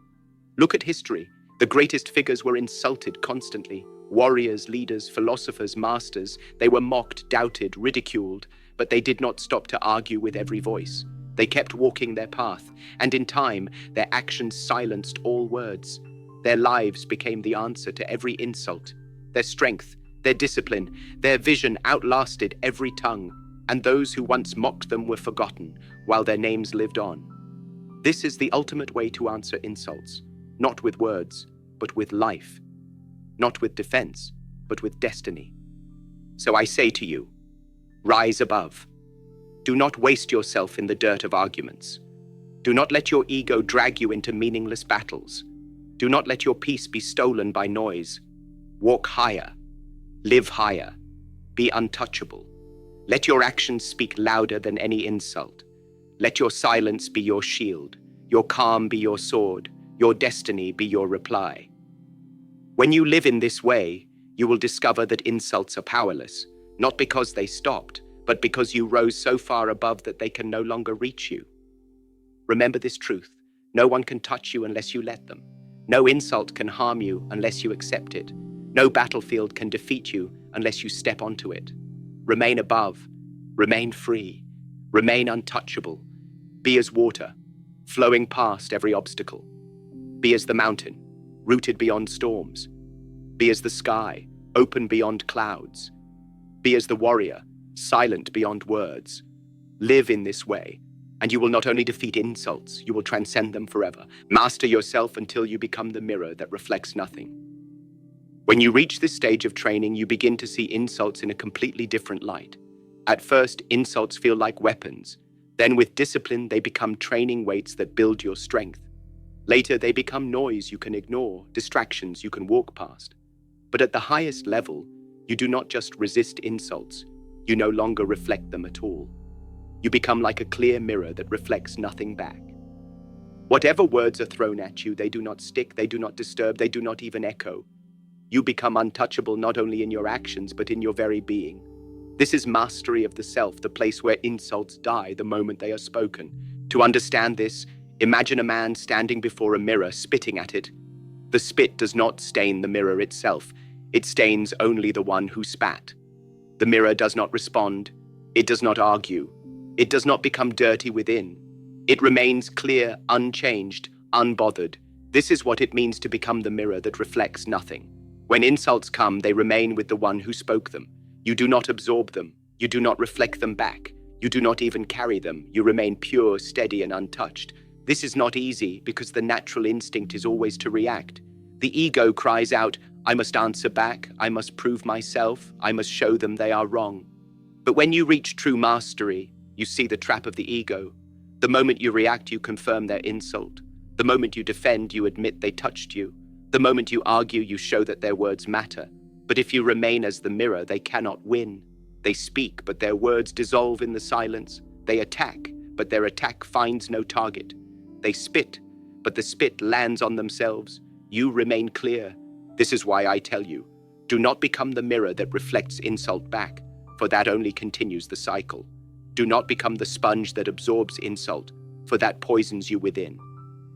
Look at history. The greatest figures were insulted constantly. Warriors, leaders, philosophers, masters. They were mocked, doubted, ridiculed, but they did not stop to argue with every voice. They kept walking their path, and in time, their actions silenced all words. Their lives became the answer to every insult. Their strength, their discipline, their vision outlasted every tongue, and those who once mocked them were forgotten, while their names lived on. This is the ultimate way to answer insults, not with words, but with life. Not with defense, but with destiny. So I say to you, rise above. Do not waste yourself in the dirt of arguments. Do not let your ego drag you into meaningless battles. Do not let your peace be stolen by noise. Walk higher. Live higher. Be untouchable. Let your actions speak louder than any insult. Let your silence be your shield, your calm be your sword, your destiny be your reply. When you live in this way, you will discover that insults are powerless, not because they stopped, but because you rose so far above that they can no longer reach you. Remember this truth: no one can touch you unless you let them. No insult can harm you unless you accept it. No battlefield can defeat you unless you step onto it. Remain above, remain free, remain untouchable. Be as water, flowing past every obstacle. Be as the mountain, rooted beyond storms. Be as the sky, open beyond clouds. Be as the warrior, silent beyond words. Live in this way, and you will not only defeat insults, you will transcend them forever. Master yourself until you become the mirror that reflects nothing. When you reach this stage of training, you begin to see insults in a completely different light. At first, insults feel like weapons. Then with discipline, they become training weights that build your strength. Later, they become noise you can ignore, distractions you can walk past. But at the highest level, you do not just resist insults, you no longer reflect them at all. You become like a clear mirror that reflects nothing back. Whatever words are thrown at you, they do not stick, they do not disturb, they do not even echo. You become untouchable not only in your actions, but in your very being. This is mastery of the self, the place where insults die the moment they are spoken. To understand this, imagine a man standing before a mirror, spitting at it. The spit does not stain the mirror itself. It stains only the one who spat. The mirror does not respond. It does not argue. It does not become dirty within. It remains clear, unchanged, unbothered. This is what it means to become the mirror that reflects nothing. When insults come, they remain with the one who spoke them. You do not absorb them. You do not reflect them back. You do not even carry them. You remain pure, steady, and untouched. This is not easy because the natural instinct is always to react. The ego cries out, I must answer back, I must prove myself, I must show them they are wrong. But when you reach true mastery, you see the trap of the ego. The moment you react, you confirm their insult. The moment you defend, you admit they touched you. The moment you argue, you show that their words matter. But if you remain as the mirror, they cannot win. They speak, but their words dissolve in the silence. They attack, but their attack finds no target. They spit, but the spit lands on themselves. You remain clear. This is why I tell you, do not become the mirror that reflects insult back, for that only continues the cycle. Do not become the sponge that absorbs insult, for that poisons you within.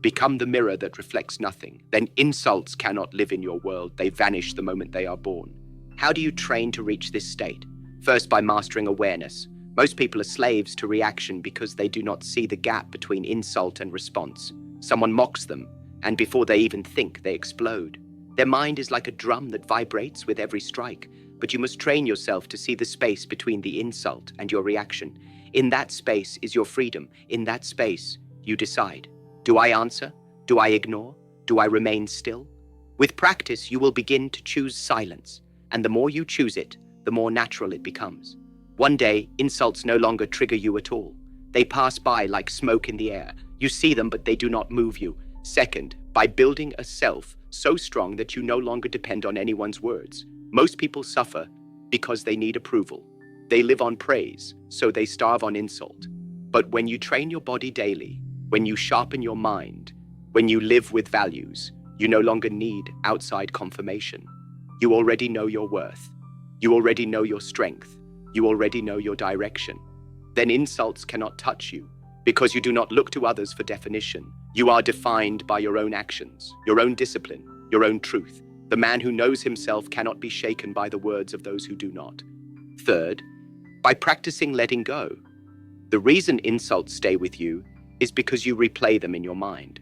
Become the mirror that reflects nothing. Then insults cannot live in your world. They vanish the moment they are born. How do you train to reach this state? First, by mastering awareness. Most people are slaves to reaction because they do not see the gap between insult and response. Someone mocks them, and before they even think, they explode. Their mind is like a drum that vibrates with every strike, but you must train yourself to see the space between the insult and your reaction. In that space is your freedom. In that space, you decide. Do I answer? Do I ignore? Do I remain still? With practice, you will begin to choose silence, and the more you choose it, the more natural it becomes. One day, insults no longer trigger you at all. They pass by like smoke in the air. You see them, but they do not move you. Second, by building a self so strong that you no longer depend on anyone's words. Most people suffer because they need approval. They live on praise, so they starve on insult. But when you train your body daily, when you sharpen your mind, when you live with values, you no longer need outside confirmation. You already know your worth. You already know your strength. You already know your direction. Then insults cannot touch you because you do not look to others for definition. You are defined by your own actions, your own discipline, your own truth. The man who knows himself cannot be shaken by the words of those who do not. Third, by practicing letting go. The reason insults stay with you is because you replay them in your mind.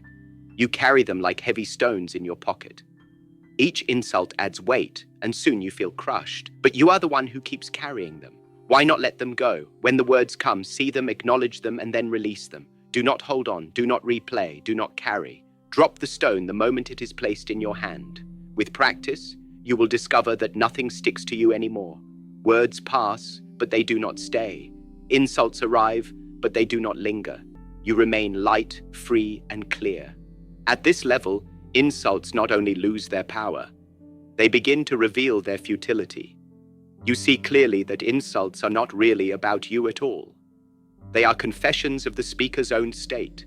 You carry them like heavy stones in your pocket. Each insult adds weight, and soon you feel crushed, but you are the one who keeps carrying them. Why not let them go? When the words come, see them, acknowledge them, and then release them. Do not hold on, do not replay, do not carry. Drop the stone the moment it is placed in your hand. With practice, you will discover that nothing sticks to you anymore. Words pass, but they do not stay. Insults arrive, but they do not linger. You remain light, free, and clear. At this level, insults not only lose their power, they begin to reveal their futility. You see clearly that insults are not really about you at all. They are confessions of the speaker's own state.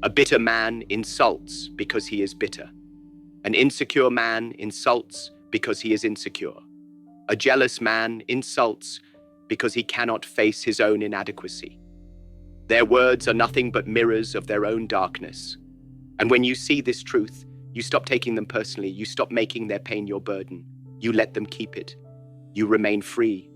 A bitter man insults because he is bitter. An insecure man insults because he is insecure. A jealous man insults because he cannot face his own inadequacy. Their words are nothing but mirrors of their own darkness. And when you see this truth, you stop taking them personally. You stop making their pain your burden. You let them keep it. You remain free.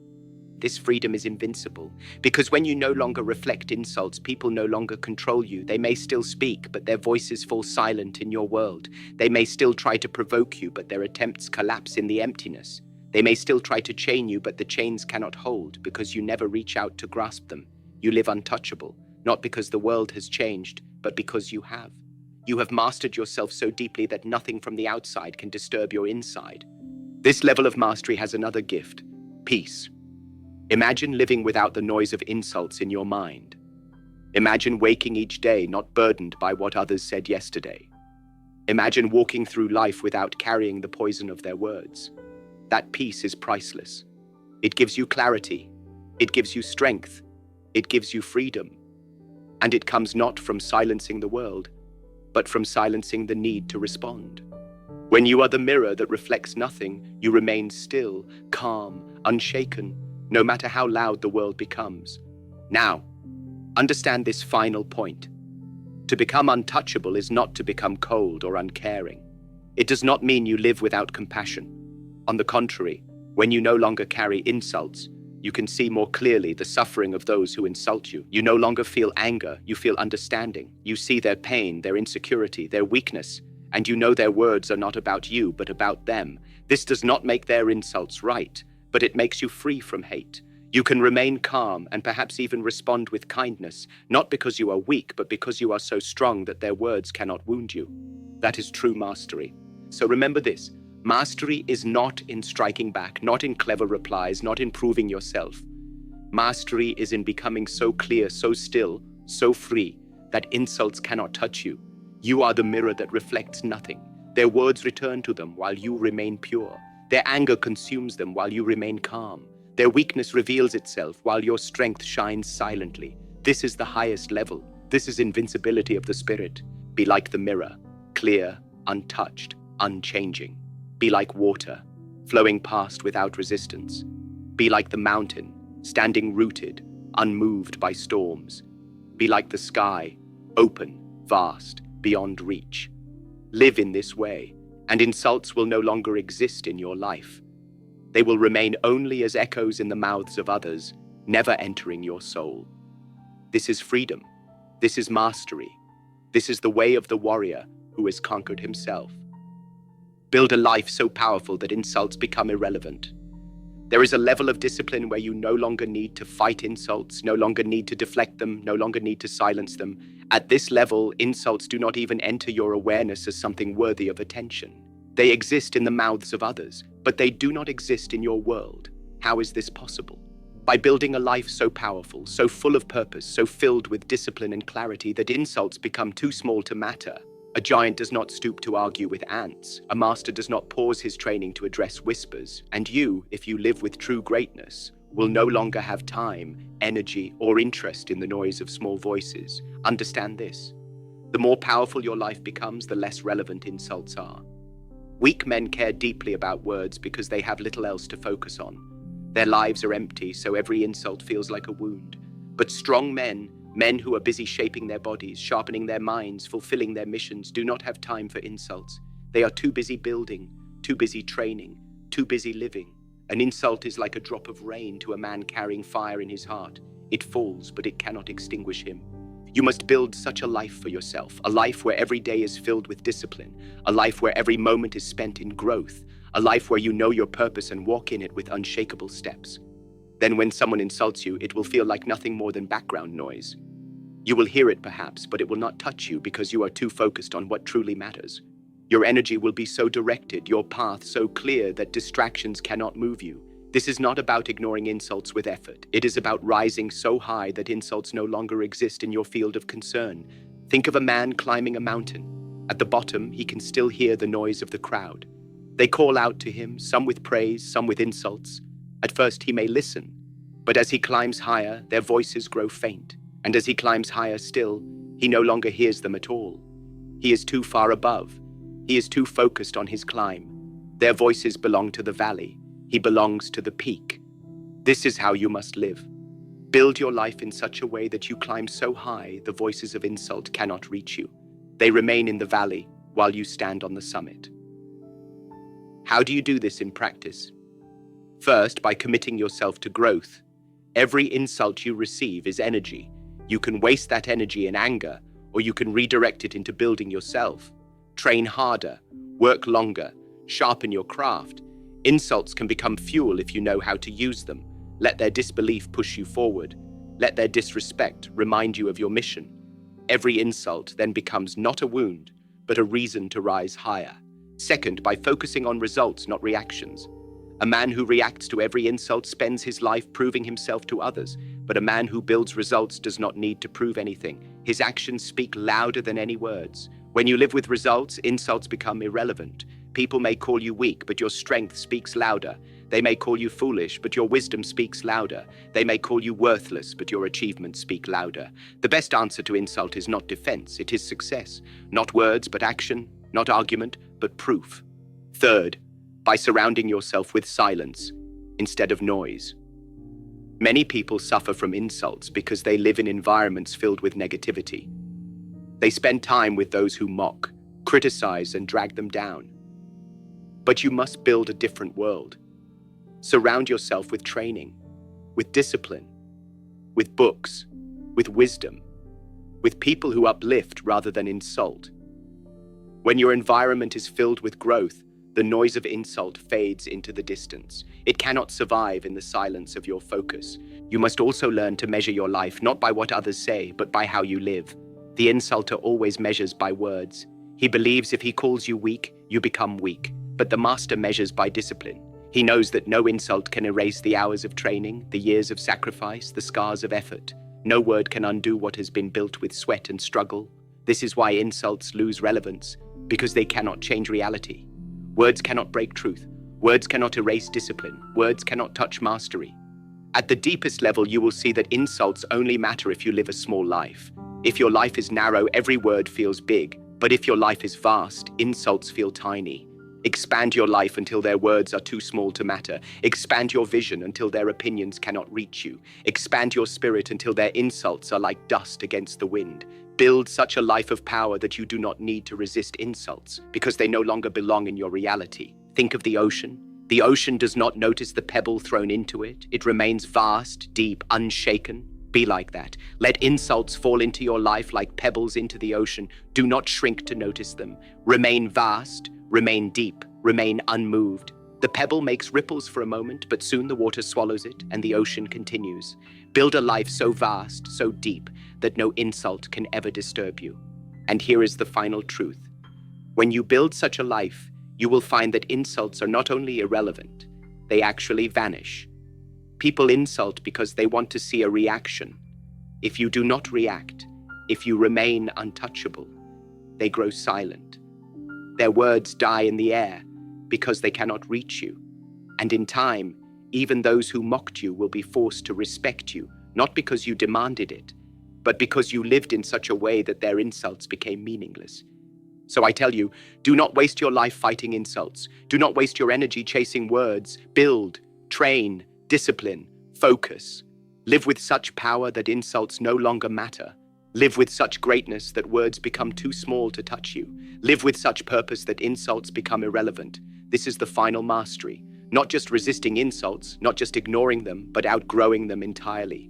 This freedom is invincible, because when you no longer reflect insults, people no longer control you. They may still speak, but their voices fall silent in your world. They may still try to provoke you, but their attempts collapse in the emptiness. They may still try to chain you, but the chains cannot hold because you never reach out to grasp them. You live untouchable, not because the world has changed, but because you have. You have mastered yourself so deeply that nothing from the outside can disturb your inside. This level of mastery has another gift: peace. Imagine living without the noise of insults in your mind. Imagine waking each day not burdened by what others said yesterday. Imagine walking through life without carrying the poison of their words. That peace is priceless. It gives you clarity. It gives you strength. It gives you freedom. And it comes not from silencing the world, but from silencing the need to respond. When you are the mirror that reflects nothing, you remain still, calm, unshaken, no matter how loud the world becomes. Now, understand this final point. To become untouchable is not to become cold or uncaring. It does not mean you live without compassion. On the contrary, when you no longer carry insults, you can see more clearly the suffering of those who insult you. You no longer feel anger, you feel understanding. You see their pain, their insecurity, their weakness, and you know their words are not about you, but about them. This does not make their insults right, but it makes you free from hate. You can remain calm and perhaps even respond with kindness, not because you are weak, but because you are so strong that their words cannot wound you. That is true mastery. So remember this: mastery is not in striking back, not in clever replies, not in proving yourself. Mastery is in becoming so clear, so still, so free, that insults cannot touch you. You are the mirror that reflects nothing. Their words return to them while you remain pure. Their anger consumes them while you remain calm. Their weakness reveals itself while your strength shines silently. This is the highest level. This is invincibility of the spirit. Be like the mirror, clear, untouched, unchanging. Be like water, flowing past without resistance. Be like the mountain, standing rooted, unmoved by storms. Be like the sky, open, vast, beyond reach. Live in this way, and insults will no longer exist in your life. They will remain only as echoes in the mouths of others, never entering your soul. This is freedom. This is mastery. This is the way of the warrior who has conquered himself. Build a life so powerful that insults become irrelevant. There is a level of discipline where you no longer need to fight insults, no longer need to deflect them, no longer need to silence them. At this level, insults do not even enter your awareness as something worthy of attention. They exist in the mouths of others, but they do not exist in your world. How is this possible? By building a life so powerful, so full of purpose, so filled with discipline and clarity that insults become too small to matter. A giant does not stoop to argue with ants. A master does not pause his training to address whispers. And you, if you live with true greatness, will no longer have time, energy, or interest in the noise of small voices. Understand this. The more powerful your life becomes, the less relevant insults are. Weak men care deeply about words because they have little else to focus on. Their lives are empty, so every insult feels like a wound. But strong men, men who are busy shaping their bodies, sharpening their minds, fulfilling their missions, do not have time for insults. They are too busy building, too busy training, too busy living. An insult is like a drop of rain to a man carrying fire in his heart. It falls, but it cannot extinguish him. You must build such a life for yourself, a life where every day is filled with discipline, a life where every moment is spent in growth, a life where you know your purpose and walk in it with unshakable steps. Then when someone insults you, it will feel like nothing more than background noise. You will hear it perhaps, but it will not touch you because you are too focused on what truly matters. Your energy will be so directed, your path so clear that distractions cannot move you. This is not about ignoring insults with effort. It is about rising so high that insults no longer exist in your field of concern. Think of a man climbing a mountain. At the bottom, he can still hear the noise of the crowd. They call out to him, some with praise, some with insults. At first, he may listen, but as he climbs higher, their voices grow faint. And as he climbs higher still, he no longer hears them at all. He is too far above. He is too focused on his climb. Their voices belong to the valley. He belongs to the peak. This is how you must live. Build your life in such a way that you climb so high the voices of insult cannot reach you. They remain in the valley while you stand on the summit. How do you do this in practice? First, by committing yourself to growth. Every insult you receive is energy. You can waste that energy in anger, or you can redirect it into building yourself. Train harder, work longer, sharpen your craft. Insults can become fuel if you know how to use them. Let their disbelief push you forward. Let their disrespect remind you of your mission. Every insult then becomes not a wound, but a reason to rise higher. Second, by focusing on results, not reactions. A man who reacts to every insult spends his life proving himself to others, but a man who builds results does not need to prove anything. His actions speak louder than any words. When you live with results, insults become irrelevant. People may call you weak, but your strength speaks louder. They may call you foolish, but your wisdom speaks louder. They may call you worthless, but your achievements speak louder. The best answer to insult is not defense, it is success. Not words, but action. Not argument, but proof. Third, by surrounding yourself with silence instead of noise. Many people suffer from insults because they live in environments filled with negativity. They spend time with those who mock, criticize, and drag them down. But you must build a different world. Surround yourself with training, with discipline, with books, with wisdom, with people who uplift rather than insult. When your environment is filled with growth, the noise of insult fades into the distance. It cannot survive in the silence of your focus. You must also learn to measure your life not by what others say, but by how you live. The insulter always measures by words. He believes if he calls you weak, you become weak. But the master measures by discipline. He knows that no insult can erase the hours of training, the years of sacrifice, the scars of effort. No word can undo what has been built with sweat and struggle. This is why insults lose relevance, because they cannot change reality. Words cannot break truth. Words cannot erase discipline. Words cannot touch mastery. At the deepest level, you will see that insults only matter if you live a small life. If your life is narrow, every word feels big. But if your life is vast, insults feel tiny. Expand your life until their words are too small to matter. Expand your vision until their opinions cannot reach you. Expand your spirit until their insults are like dust against the wind. Build such a life of power that you do not need to resist insults, because they no longer belong in your reality. Think of the ocean. The ocean does not notice the pebble thrown into it. It remains vast, deep, unshaken. Be like that. Let insults fall into your life like pebbles into the ocean. Do not shrink to notice them. Remain vast, remain deep, remain unmoved. The pebble makes ripples for a moment, but soon the water swallows it and the ocean continues. Build a life so vast, so deep, that no insult can ever disturb you. And here is the final truth. When you build such a life, you will find that insults are not only irrelevant, they actually vanish. People insult because they want to see a reaction. If you do not react, if you remain untouchable, they grow silent. Their words die in the air because they cannot reach you. And in time, even those who mocked you will be forced to respect you, not because you demanded it, but because you lived in such a way that their insults became meaningless. So I tell you, do not waste your life fighting insults. Do not waste your energy chasing words. Build, train, discipline, focus. Live with such power that insults no longer matter. Live with such greatness that words become too small to touch you. Live with such purpose that insults become irrelevant. This is the final mastery. Not just resisting insults, not just ignoring them, but outgrowing them entirely.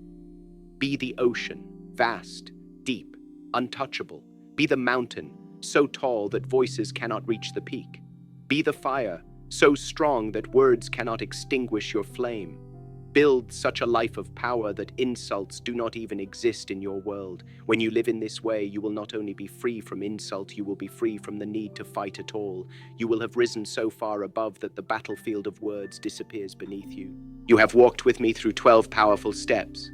Be the ocean, vast, deep, untouchable. Be the mountain, so tall that voices cannot reach the peak. Be the fire, so strong that words cannot extinguish your flame. Build such a life of power that insults do not even exist in your world. When you live in this way, you will not only be free from insult, you will be free from the need to fight at all. You will have risen so far above that the battlefield of words disappears beneath you. You have walked with me through 12 powerful steps.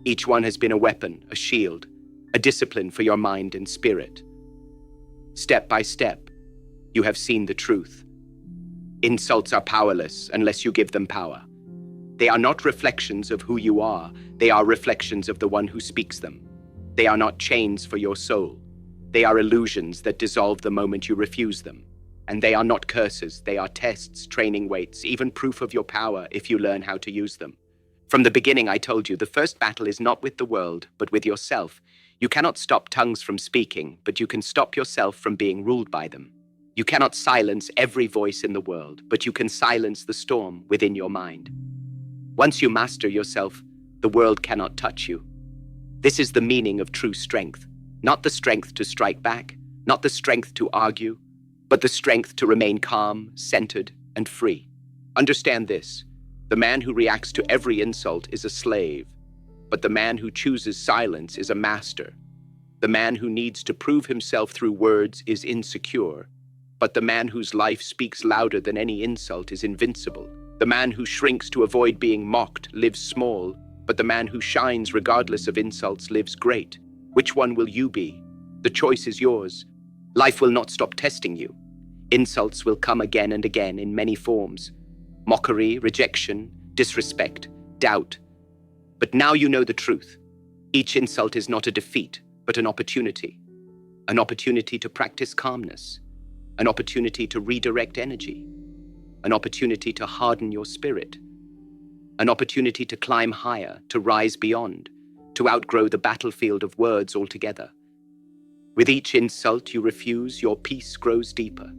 Each one has been a weapon, a shield, a discipline for your mind and spirit. Step by step, you have seen the truth. Insults are powerless unless you give them power. They are not reflections of who you are. They are reflections of the one who speaks them. They are not chains for your soul. They are illusions that dissolve the moment you refuse them. And they are not curses. They are tests, training weights, even proof of your power if you learn how to use them. From the beginning, I told you, the first battle is not with the world, but with yourself. You cannot stop tongues from speaking, but you can stop yourself from being ruled by them. You cannot silence every voice in the world, but you can silence the storm within your mind. Once you master yourself, the world cannot touch you. This is the meaning of true strength. Not the strength to strike back, not the strength to argue, but the strength to remain calm, centered, and free. Understand this. The man who reacts to every insult is a slave, but the man who chooses silence is a master. The man who needs to prove himself through words is insecure, but the man whose life speaks louder than any insult is invincible. The man who shrinks to avoid being mocked lives small, but the man who shines regardless of insults lives great. Which one will you be? The choice is yours. Life will not stop testing you. Insults will come again and again in many forms. Mockery, rejection, disrespect, doubt. But now you know the truth. Each insult is not a defeat, but an opportunity. An opportunity to practice calmness. An opportunity to redirect energy. An opportunity to harden your spirit. An opportunity to climb higher, to rise beyond, to outgrow the battlefield of words altogether. With each insult you refuse, your peace grows deeper.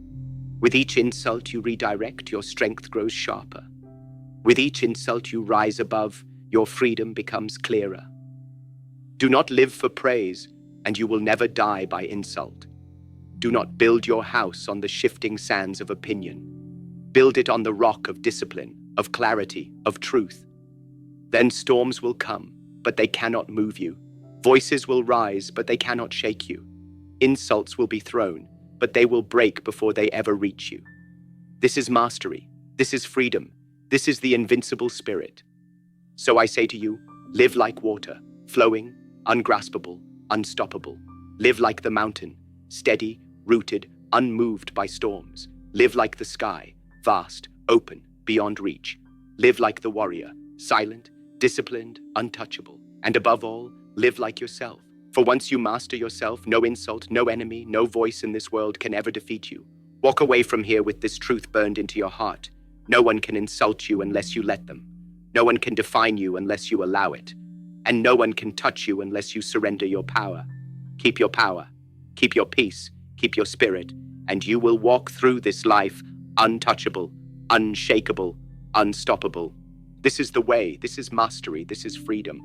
With each insult you redirect, your strength grows sharper. With each insult you rise above, your freedom becomes clearer. Do not live for praise, and you will never die by insult. Do not build your house on the shifting sands of opinion. Build it on the rock of discipline, of clarity, of truth. Then storms will come, but they cannot move you. Voices will rise, but they cannot shake you. Insults will be thrown, but they will break before they ever reach you. This is mastery. This is freedom. This is the invincible spirit. So I say to you, live like water. flowing, ungraspable, unstoppable. Live like the mountain, steady, rooted, unmoved by storms. Live like the sky, vast, open, beyond reach. Live like the warrior, silent, disciplined, untouchable. And above all, live like yourself. For once you master yourself, no insult, no enemy, no voice in this world can ever defeat you. Walk away from here with this truth burned into your heart. No one can insult you unless you let them. No one can define you unless you allow it. And no one can touch you unless you surrender your power. Keep your power, keep your peace, keep your spirit, and you will walk through this life untouchable, unshakable, unstoppable. This is the way, this is mastery, this is freedom.